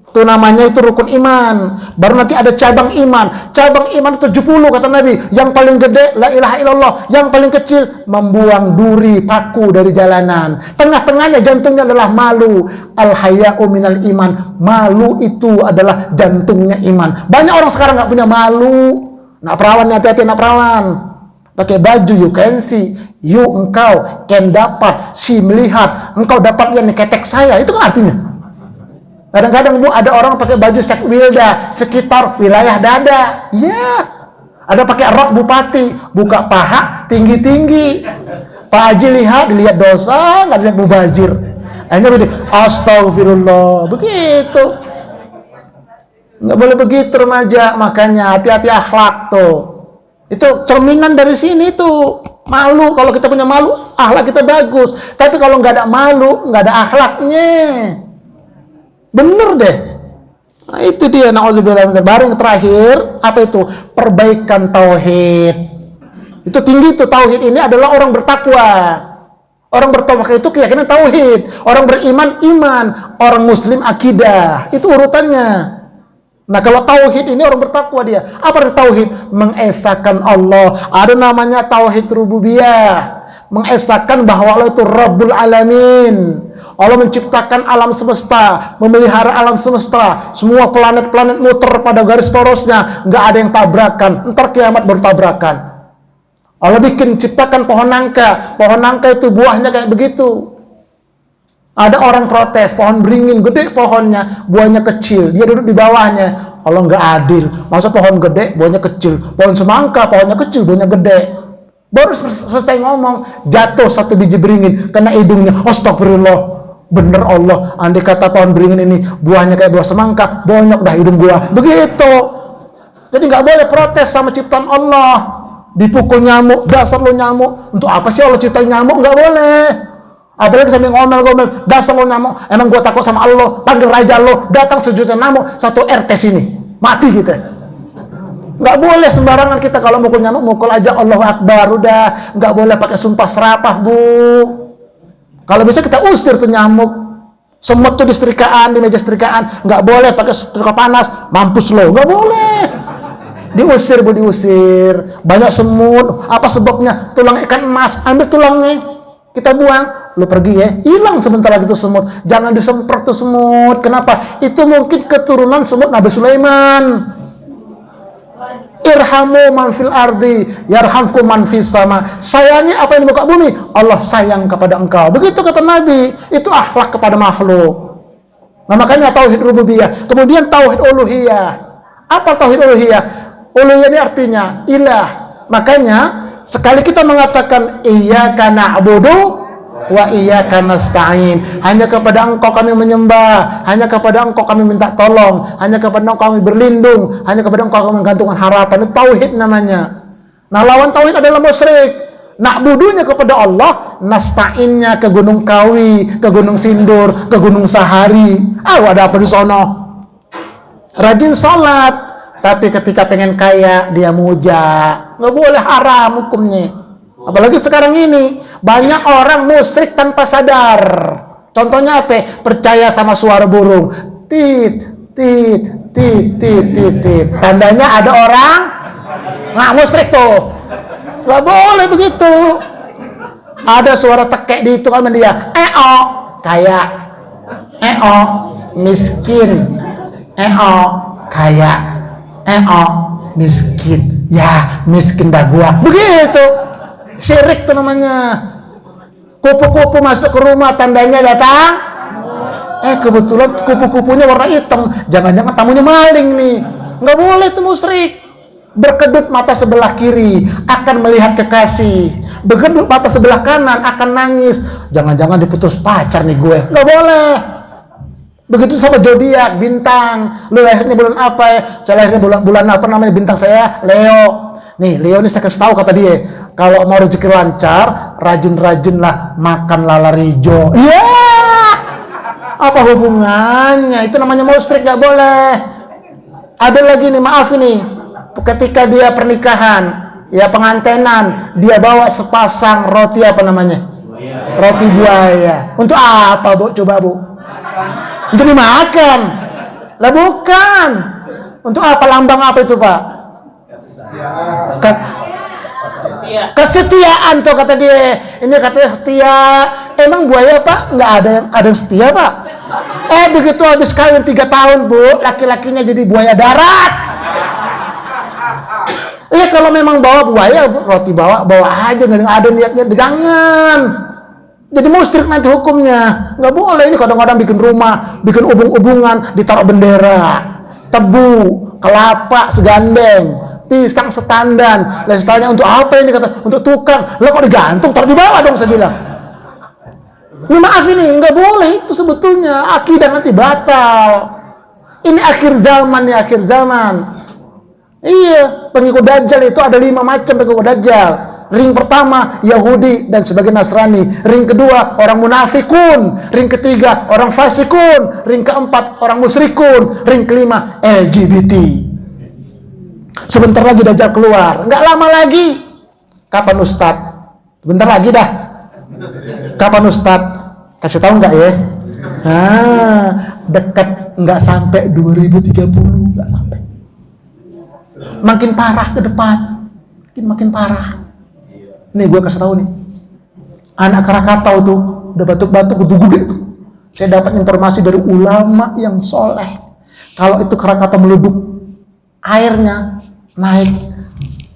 Itu namanya itu rukun iman. Baru nanti ada cabang iman. Cabang iman 70 kata Nabi. Yang paling gede la ilaha illallah, yang paling kecil membuang duri paku dari jalanan. Tengah-tengahnya jantungnya adalah malu. Al haya'u minal iman. Malu itu adalah jantungnya iman. Banyak orang sekarang nggak punya malu. Nak perawan, hati-hati nak perawan. Pakai baju you can see, you engkau can dapat, si melihat, engkau dapatnya nih ketek saya. Itu kan artinya. Kadang-kadang bu ada orang pakai baju sek wilda sekitar wilayah dada. Ya. Ada pakai rok bupati, buka paha tinggi-tinggi. Pak Haji dilihat dosa, nggak dilihat mubazir. Akhirnya begini, astagfirullah, begitu. Nggak boleh begitu remaja, makanya hati-hati akhlak tuh. Itu cerminan dari sini tuh. Malu, kalau kita punya malu, akhlak kita bagus. Tapi kalau nggak ada malu, nggak ada akhlaknya. Bener deh. Nah, itu dia, na'udzubillah. Baru yang terakhir, apa itu? Perbaikan tauhid. Itu tinggi tuh, tauhid ini adalah orang bertakwa. Orang bertakwa itu keyakinan tauhid. Orang beriman, iman. Orang muslim, akidah. Itu urutannya. Nah kalau tauhid ini orang bertakwa dia. Apa itu tauhid? Mengesahkan Allah. Ada namanya tauhid rububiyah. Mengesahkan bahwa Allah itu Rabbul Alamin. Allah menciptakan alam semesta, memelihara alam semesta. Semua planet-planet muter pada garis porosnya. Nggak ada yang tabrakan. Ntar kiamat baru tabrakan. Allah ciptakan pohon nangka. Pohon nangka itu buahnya kayak begitu. Ada orang protes, pohon beringin gede pohonnya, buahnya kecil, dia duduk di bawahnya. Allah nggak adil, masa pohon gede, buahnya kecil, pohon semangka, pohonnya kecil, buahnya gede. Baru selesai ngomong, jatuh satu biji beringin, kena hidungnya. Astagfirullah, bener Allah, andai kata pohon beringin ini buahnya kayak buah semangka, bonyok dah hidung gua. Begitu. Jadi nggak boleh protes sama ciptaan Allah. Dipukul nyamuk, dasar lo nyamuk. Untuk apa sih Allah ciptain nyamuk? Nggak boleh. Apalagi sambil ngomel-ngomel, dasar lo nyamuk, emang gua takut sama Allah, panggil raja lo, datang sejuta nyamuk, satu RT sini, mati kita. Nggak boleh sembarangan kita kalau mukul nyamuk, mukul aja Allahu Akbar, udah. Nggak boleh pakai sumpah serapah bu. Kalau bisa kita usir tuh nyamuk. Semut tuh di setrikaan, di meja setrikaan, nggak boleh pakai setrika panas, mampus lo, nggak boleh. Diusir bu, diusir. Banyak semut, apa sebabnya? Tulang ikan emas, ambil tulangnya. Kita buang, lu pergi ya, hilang sebentar lagi tuh semut. Jangan disemprot tuh semut. Kenapa? Itu mungkin keturunan semut Nabi Sulaiman. Irhamu man fil ardi yarhamkum man fis sama. Sayangi apa yang di muka bumi, Allah sayang kepada engkau. Begitu kata Nabi. Itu akhlak kepada makhluk. Nah makanya tauhid rububiyah. Kemudian tauhid uluhiyah. Apa tauhid uluhiyah? Uluhiyah ini artinya ilah. Makanya sekali kita mengatakan iyyaka na'budu wa iyyaka nasta'in, hanya kepada engkau kami menyembah, hanya kepada engkau kami minta tolong, hanya kepada engkau kami berlindung, hanya kepada engkau kami menggantungkan harapan. Itu tauhid namanya. Nah lawan tauhid adalah musyrik. Na'budunya kepada Allah, nasta'innya ke Gunung Kawi, ke Gunung Sindur, ke Gunung Sahari. Ada apa di sono? Rajin sholat, Tapi ketika pengen kaya, dia muja. Nggak boleh, haram hukumnya. Apalagi sekarang ini, banyak orang musyrik tanpa sadar. Contohnya apa? Percaya sama suara burung. Tit, tit, tit, tit, tit, tit. Tandanya ada orang musyrik tuh. Nggak boleh begitu. Ada suara tekek di itu kan dia. Kaya. Miskin. Kaya. Miskin. Ya, miskin dah gua. Begitu. Syirik tuh namanya. Kupu-kupu masuk ke rumah, tandanya datang. Kebetulan kupu-kupunya warna hitam. Jangan-jangan tamunya maling nih. Nggak boleh tuh musyrik. Berkedut mata sebelah kiri akan melihat kekasih. Berkedut mata sebelah kanan akan nangis. Jangan-jangan diputus pacar nih gue. Nggak boleh. Begitu sama zodiak, bintang. Lu lahirnya bulan apa ya? Saya lahirnya bulan apa namanya bintang saya? Leo. Nih, Leo ini saya kasih tahu kata dia. Kalau mau rezeki lancar, rajin-rajinlah makan lala hijau. Iya. Apa hubungannya? Itu namanya musyrik, nggak boleh. Ada lagi nih, maaf ini. Ketika dia pernikahan, ya pengantenan, dia bawa sepasang roti apa namanya? Roti buaya. Untuk apa, Bu? Coba, Bu. Untuk dimakan. Lah bukan. Untuk apa, lambang apa itu, Pak? Kesetiaan tuh kata dia. Ini katanya setia. Emang buaya, Pak? Nggak ada yang setia, Pak? Begitu habis kawin 3 tahun, Bu, laki-lakinya jadi buaya darat. Iya, kalau memang bawa buaya, roti bawa aja, nggak ada niatnya, jangan. Jadi musyrik nanti hukumnya. Nggak boleh. Ini kadang-kadang bikin rumah, bikin ubung-ubungan, ditaruh bendera, tebu, kelapa segandeng, pisang setandan. Lalu tanya untuk apa ini, kata untuk tukang. Lo kok digantung, taruh di bawah dong, saya bilang. Ini maaf ini, nggak boleh itu sebetulnya. Akidah nanti batal. Ini akhir zaman nih, akhir zaman. Iya, pengikut Dajjal itu ada 5 macam pengikut Dajjal. Ring pertama Yahudi dan sebagian Nasrani. Ring kedua orang munafikun. Ring ketiga orang fasikun. Ring keempat orang musyrikun. Ring kelima LGBT. Sebentar lagi Dajjal keluar. Nggak lama lagi. Kapan Ustadz? Bentar lagi dah. Kapan Ustadz? Kasih tahu nggak ya? Dekat, nggak sampai 2030, nggak sampai. Makin parah ke depan, makin parah. Nih gue kasih tahu nih, anak Krakatau tuh udah batuk-batuk gede-gede tuh. Saya dapat informasi dari ulama yang soleh. Kalau itu Krakatau meleduk, airnya naik,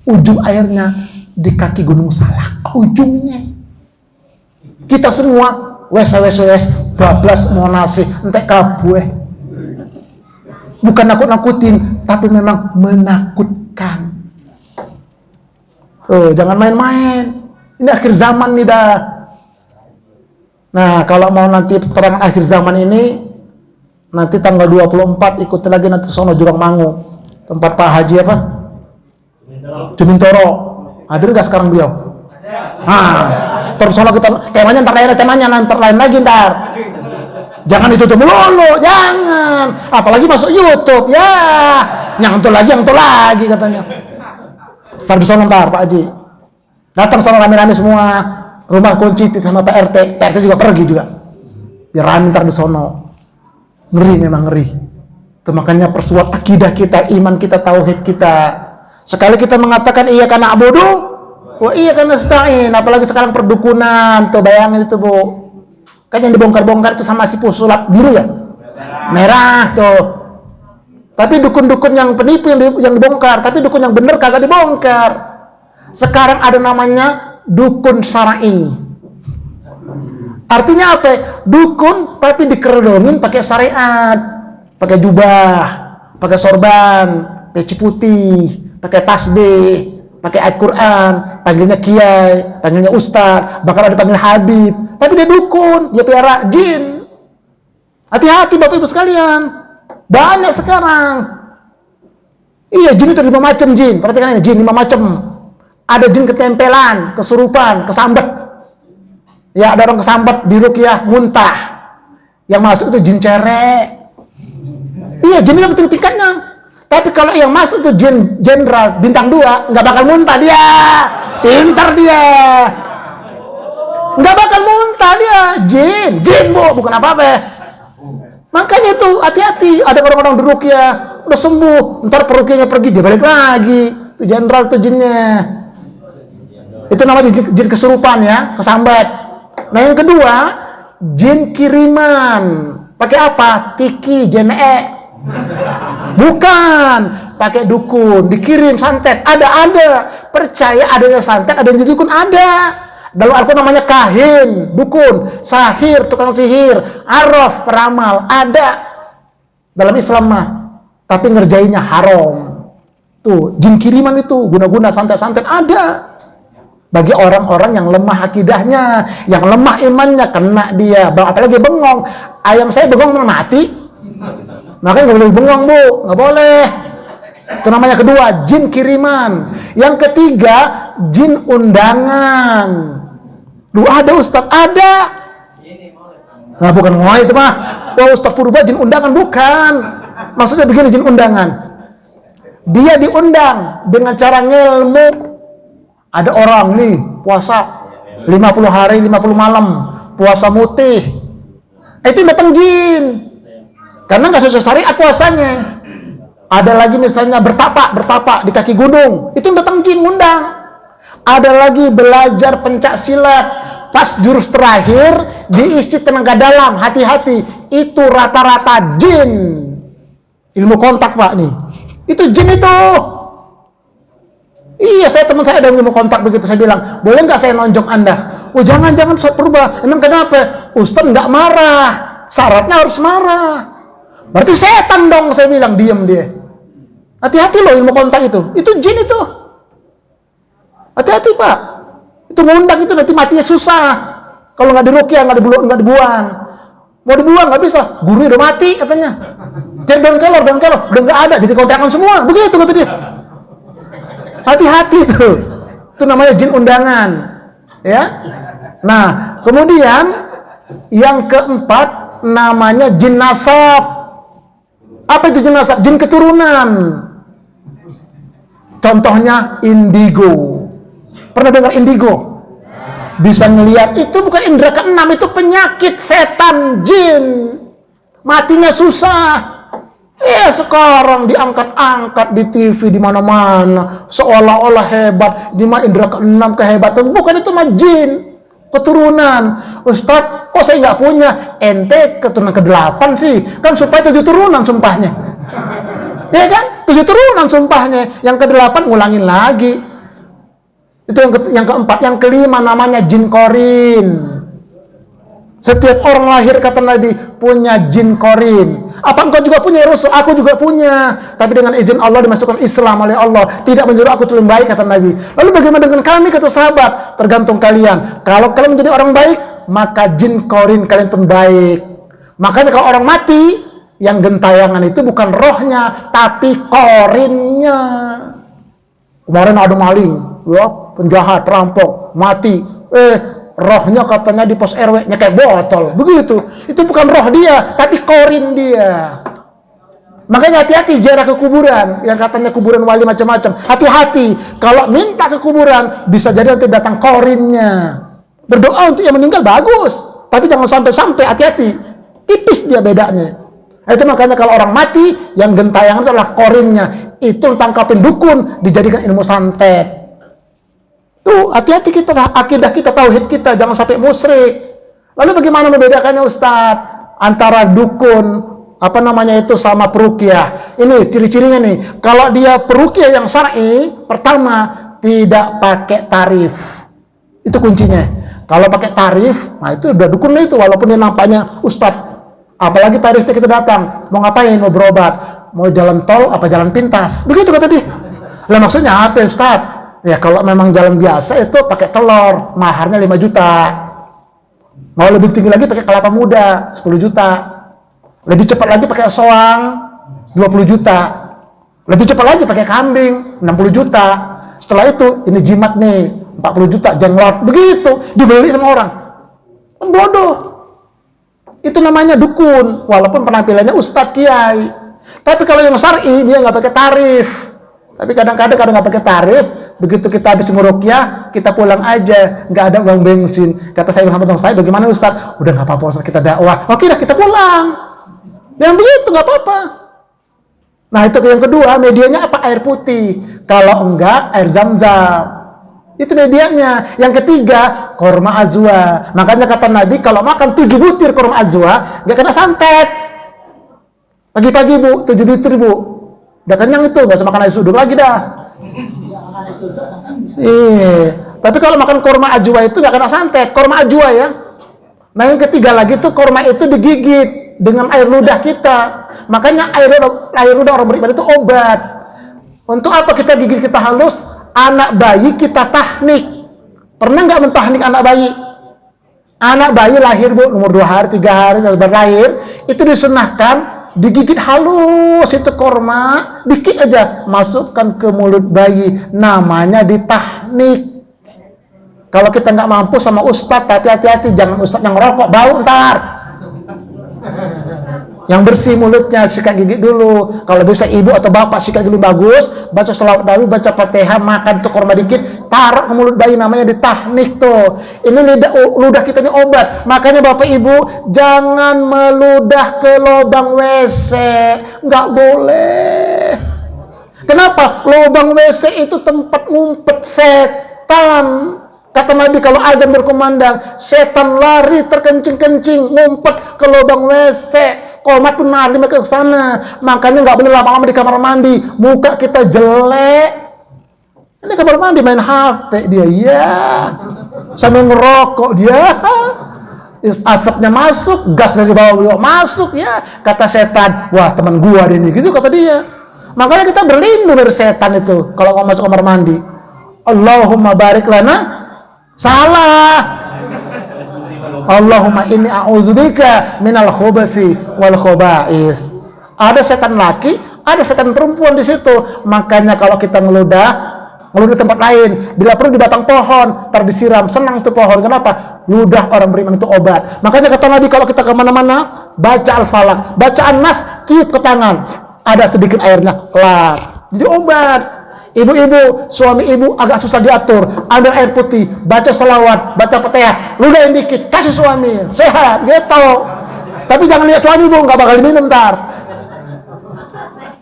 ujung airnya di kaki Gunung Salak, ujungnya. Kita semua wes bablas mau nasi entek kabeh. Bukan nakut-nakutin, tapi memang menakutkan. Jangan main-main. Ini akhir zaman nih dah. Nah, kalau mau nanti keterangan akhir zaman ini, nanti tanggal 24 ikuti lagi nanti sono Jurang Mangu. Tempat Pak Haji apa? Jumintoro. Hadir nggak sekarang beliau? Terus sono kita temanya ntar lain lagi ntar. Jangan ditutup melulu, jangan. Apalagi masuk YouTube, ya. Nyangtul lagi katanya. Ntar di sono ntar Pak Haji. Datang sono rame-rame semua. Rumah kunci sama Pak RT. Pak RT juga pergi juga. Biar rame ntar di sono. Ngeri, memang ngeri. Itu makanya persuat akidah kita, iman kita, tauhid kita. Sekali kita mengatakan iya karena abudu, wah iya karena nasta'in. Apalagi sekarang perdukunan. Tuh bayangin itu, Bu. Kan yang dibongkar-bongkar itu sama si pusulap biru ya? Merah tuh. Tapi dukun-dukun yang penipu yang dibongkar, tapi dukun yang bener kagak dibongkar. Sekarang ada namanya dukun syar'i. Artinya apa? Dukun tapi dikerudungin pakai syariat, pakai jubah, pakai sorban, peci putih, pakai tasbih, pakai Al-Quran, panggilnya kiai, panggilnya ustaz, bahkan ada panggil habib. Tapi dia dukun, dia piara jin. Hati-hati Bapak Ibu sekalian. Banyak sekarang. Iya, jin itu 5 macam jin. Perhatikan ini, jin 5 macam. Ada jin ketempelan, kesurupan, kesambet. Ya, ada orang kesambet di ruqyah muntah. Yang masuk itu jin cerek. Iya, jin itu tingkatnya. Tapi kalau yang masuk itu jin jenderal bintang 2, nggak bakal muntah dia. Pintar dia. Nggak bakal muntah dia. Jin bu, bukan apa-apa. Makanya itu hati-hati. Ada orang-orang diruqyah udah sembuh, ntar peruqyahnya pergi, dia balik lagi. Itu jenderal tuh jinnya. Itu namanya jin kesurupan ya, kesambat. Nah yang kedua, jin kiriman. Pakai apa? Tiki, jene. Bukan, pakai dukun, dikirim santet. Ada. Percaya adanya santet, adanya dukun, ada. Dalam Al-Quran namanya kahin, dukun, sahir, tukang sihir, araf, peramal, ada. Dalam Islam mah. Tapi ngerjainnya haram. Tuh, jin kiriman itu, guna-guna santet-santet ada. Bagi orang-orang yang lemah akidahnya, yang lemah imannya, kena dia. Apalagi bengong. Ayam saya bengong mati. Makanya nggak boleh bengong bu, nggak boleh. Itu namanya kedua, jin kiriman. Yang ketiga, jin undangan. Lu ada Ustadz? Ada. Nah bukan mau itu mah. Wah Ustadz Purba jin undangan, bukan. Maksudnya begini, jin undangan. Dia diundang dengan cara ngelmu. Ada orang nih puasa 50 hari 50 malam, puasa mutih. Itu datang jin. Karena nggak sesuai syariat puasanya. Ada lagi misalnya bertapa di kaki gunung. Itu datang jin ngundang. Ada lagi belajar pencak silat. Pas jurus terakhir diisi tenaga dalam, hati-hati. Itu rata-rata jin. Ilmu kontak Pak nih. Itu jin itu. Iya, teman saya ada ilmu kontak begitu. Saya bilang, boleh nggak saya nonjok Anda? Oh jangan Ustaz Purba. Emang kenapa? Ustaz nggak marah. Syaratnya harus marah. Berarti setan dong, saya bilang. Diam dia. Hati-hati loh ilmu kontak itu. Itu jin itu. Hati-hati Pak. Itu ngundang itu nanti matinya susah. Kalau nggak diruqyah, nggak dibuang. Mau dibuang nggak bisa. Gurunya udah mati katanya. Cari daun kelor, udah nggak ada. Jadi kontrakan semua. Begitu kata dia. Hati-hati tuh. Itu namanya jin undangan. Ya. Nah, kemudian yang keempat namanya jin nasab. Apa itu jin nasab? Jin keturunan. Contohnya indigo. Pernah dengar indigo? Bisa ngelihat, itu bukan indera keenam, itu penyakit setan jin. Matinya susah. Ya sekarang diangkat-angkat di TV di mana-mana, seolah-olah hebat. Di mana indera keenam kehebatan? Bukan, itu mah jin keturunan. Ustadz, kok saya nggak punya? Ente keturunan ke-8 sih, kan supaya 7 turunan sumpahnya. Ya kan? 7 turunan sumpahnya. Yang ke-8 ngulangin lagi. Itu yang keempat. Yang kelima namanya jin korin. Setiap orang lahir kata Nabi punya jin korin. Apa engkau juga punya Rasul? Aku juga punya. Tapi dengan izin Allah dimasukkan Islam oleh Allah. Tidak menyuruh aku lebih baik kata Nabi. Lalu bagaimana dengan kami kata sahabat? Tergantung kalian. Kalau kalian menjadi orang baik, maka jin korin kalian pun baik. Makanya kalau orang mati, yang gentayangan itu bukan rohnya, tapi korinnya. Kemarin ada maling, ya, penjahat, perampok, mati. Rohnya katanya di pos RW nyekek botol, begitu. Itu bukan roh dia, tapi korin dia. Makanya hati-hati ziarah ke kuburan, yang katanya kuburan wali macam-macam. Hati-hati, kalau minta ke kuburan bisa jadi nanti datang korinnya. Berdoa untuk yang meninggal bagus, tapi jangan sampai hati-hati. Tipis dia bedanya. Itu makanya kalau orang mati, yang gentayangan itu adalah korinnya. Itu tangkapin dukun, dijadikan ilmu santet. Tuh, hati-hati kita, akidah kita, tauhid kita, jangan sampai musyrik. Lalu bagaimana membedakannya Ustadz? Antara dukun, sama peruqyah. Ini ciri-cirinya nih. Kalau dia peruqyah yang syar'i, pertama, tidak pakai tarif. Itu kuncinya. Kalau pakai tarif, nah itu udah dukun itu, walaupun dia nampaknya Ustadz. Apalagi tarifnya kita datang, mau ngapain? Mau berobat, mau jalan tol, apa jalan pintas. Begitu kata dia. Lah maksudnya apa Ustadz? Ya kalau memang jalan biasa itu pakai telur, maharnya 5 juta. Mau lebih tinggi lagi pakai kelapa muda, 10 juta. Lebih cepat lagi pakai soang, 20 juta. Lebih cepat lagi pakai kambing, 60 juta. Setelah itu, ini jimat nih, 40 juta, jenglot. Begitu, dibeli sama orang. Bodoh. Itu namanya dukun, walaupun penampilannya ustadz kiai. Tapi kalau yang syar'i dia nggak pakai tarif. Tapi kadang-kadang kalau nggak pakai tarif, begitu kita habis nguruqyah, kita pulang aja, nggak ada uang bensin. Kata saya Muhammad saya, bagaimana Ustaz? Udah nggak apa-apa Ustaz, kita dakwah. Oke, dah kita pulang. Yang begitu nggak apa-apa. Nah itu yang kedua, medianya apa? Air putih. Kalau enggak, air zam-zam. Itu medianya. Yang ketiga, korma azwa. Makanya kata Nabi, kalau makan 7 butir korma azwa, nggak kena santet. Pagi-pagi Bu, 7 butir Bu. Udah kenyang itu, nggak usah makan nasi uduk lagi dah. Iya. Tapi kalau makan korma ajwa itu nggak kena santet. Korma ajwa ya. Nah yang ketiga lagi tuh korma itu digigit dengan air ludah kita. Makanya air ludah orang beriman itu obat. Untuk apa kita gigit, kita halus? Anak bayi kita tahnik. Pernah nggak mentahnik anak bayi? Anak bayi lahir Bu, umur 2 hari, 3 hari, berlahir, itu disunahkan digigit halus itu korma, dikit aja, masukkan ke mulut bayi, namanya ditahnik. Kalau kita nggak mampu sama ustadz, tapi hati-hati, jangan ustadz yang rokok, bau ntar. Yang bersih mulutnya, sikat gigi dulu. Kalau bisa ibu atau bapak sikat gigi bagus, baca sholawat Nabi, baca Fatihah, makan tuh korma dikit, taruh ke mulut bayi, namanya ditahnik tuh. Ini ludah kita ini obat. Makanya bapak ibu jangan meludah ke lubang WC, nggak boleh. Kenapa? Lubang WC itu tempat ngumpet setan. Kata Nabi kalau azan berkumandang, setan lari terkencing-kencing, ngumpet ke lubang WC. Komat pun lari ke sana. Makanya nggak boleh lama-lama di kamar mandi. Muka kita jelek. Ini kamar mandi main HP dia, ya. Sambil ngerokok dia. Asapnya masuk, gas dari bawah masuk ya. Kata setan, wah teman gua ini, gitu kata dia. Makanya kita berlindung dari setan itu kalau mau masuk kamar mandi. Allahumma barik lana. Salah. Allahumma inni a'udzubika minal khubasi wal khobais. Ada setan laki, ada setan perempuan di situ. Makanya kalau kita ngeludah di tempat lain, bila perlu di batang pohon, disiram, senang tuh pohon. Kenapa? Ludah orang beriman itu obat. Makanya kata Nabi kalau kita kemana-mana, baca Al-Falaq, baca An-Nas, tiup ke tangan, ada sedikit airnya, kelar. Jadi obat. Ibu-ibu, suami ibu agak susah diatur, ambil air putih, baca selawat, baca Fatihah, ludahin dikit, kasih suami, sehat, gitu. Tapi jangan lihat suami Bu, nggak bakal diminum ntar.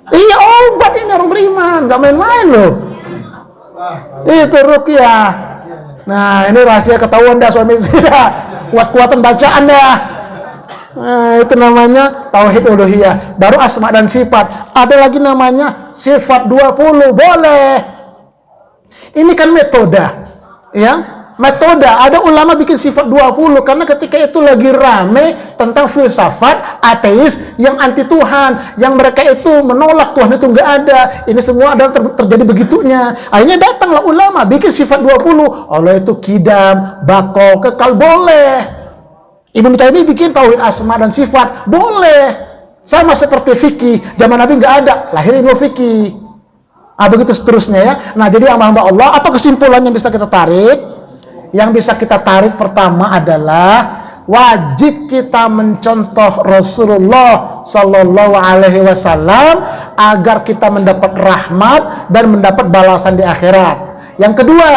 Iya obat ini orang beriman, nggak main-main loh. Itu ruqyah. Nah ini rahasia ketahuan dah suami saya, kuat-kuatan bacaan dah. Nah, itu namanya tauhid uluhiyah. Baru asma dan sifat. Ada lagi namanya sifat 20, boleh. Ini kan metode, ya. Metode, ada ulama bikin sifat 20 karena ketika itu lagi rame tentang filsafat ateis yang anti Tuhan, yang mereka itu menolak Tuhan itu nggak ada. Ini semua adalah terjadi begitunya. Akhirnya datanglah ulama bikin sifat 20. Allah itu kidam, bako, kekal, boleh. Ibnu Taimiyah bikin tauhid asma dan sifat, boleh. Sama seperti fikih, zaman Nabi nggak ada, lahir ilmu fikih. Begitu seterusnya ya. Nah jadi hamba Allah, apa kesimpulan yang bisa kita tarik? Yang bisa kita tarik pertama adalah wajib kita mencontoh Rasulullah Sallallahu Alaihi Wasallam agar kita mendapat rahmat dan mendapat balasan di akhirat. Yang kedua,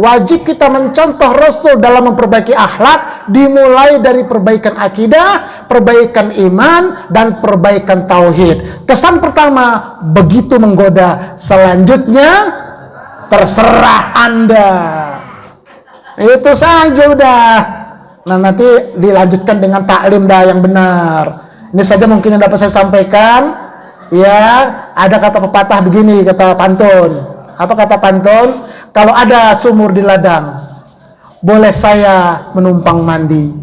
wajib kita mencontoh Rasul dalam memperbaiki akhlak, dimulai dari perbaikan akidah, perbaikan iman, dan perbaikan tauhid. Kesan pertama, begitu menggoda. Selanjutnya, terserah Anda. Itu saja udah. Nah nanti dilanjutkan dengan taklim dah yang benar. Ini saja mungkin yang dapat saya sampaikan. Ya, ada kata pepatah begini, kata pantun. Apa kata pantun? Kalau ada sumur di ladang, boleh saya menumpang mandi.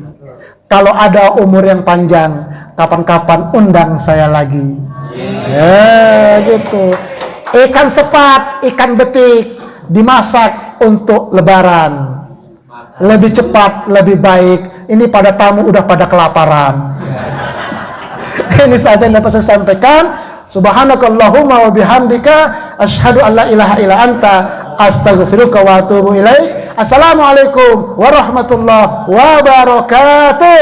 Kalau ada umur yang panjang, kapan-kapan undang saya lagi. Ya, gitu. Ikan sepat, ikan betik dimasak untuk lebaran. Lebih cepat, lebih baik. Ini pada tamu udah pada kelaparan. Ini saja yang dapat saya sampaikan. Subhanakallahumma wa bihamdika asyhadu an la ilaha illa anta astaghfiruka wa atubu ilaik. Assalamualaikum warahmatullahi wabarakatuh.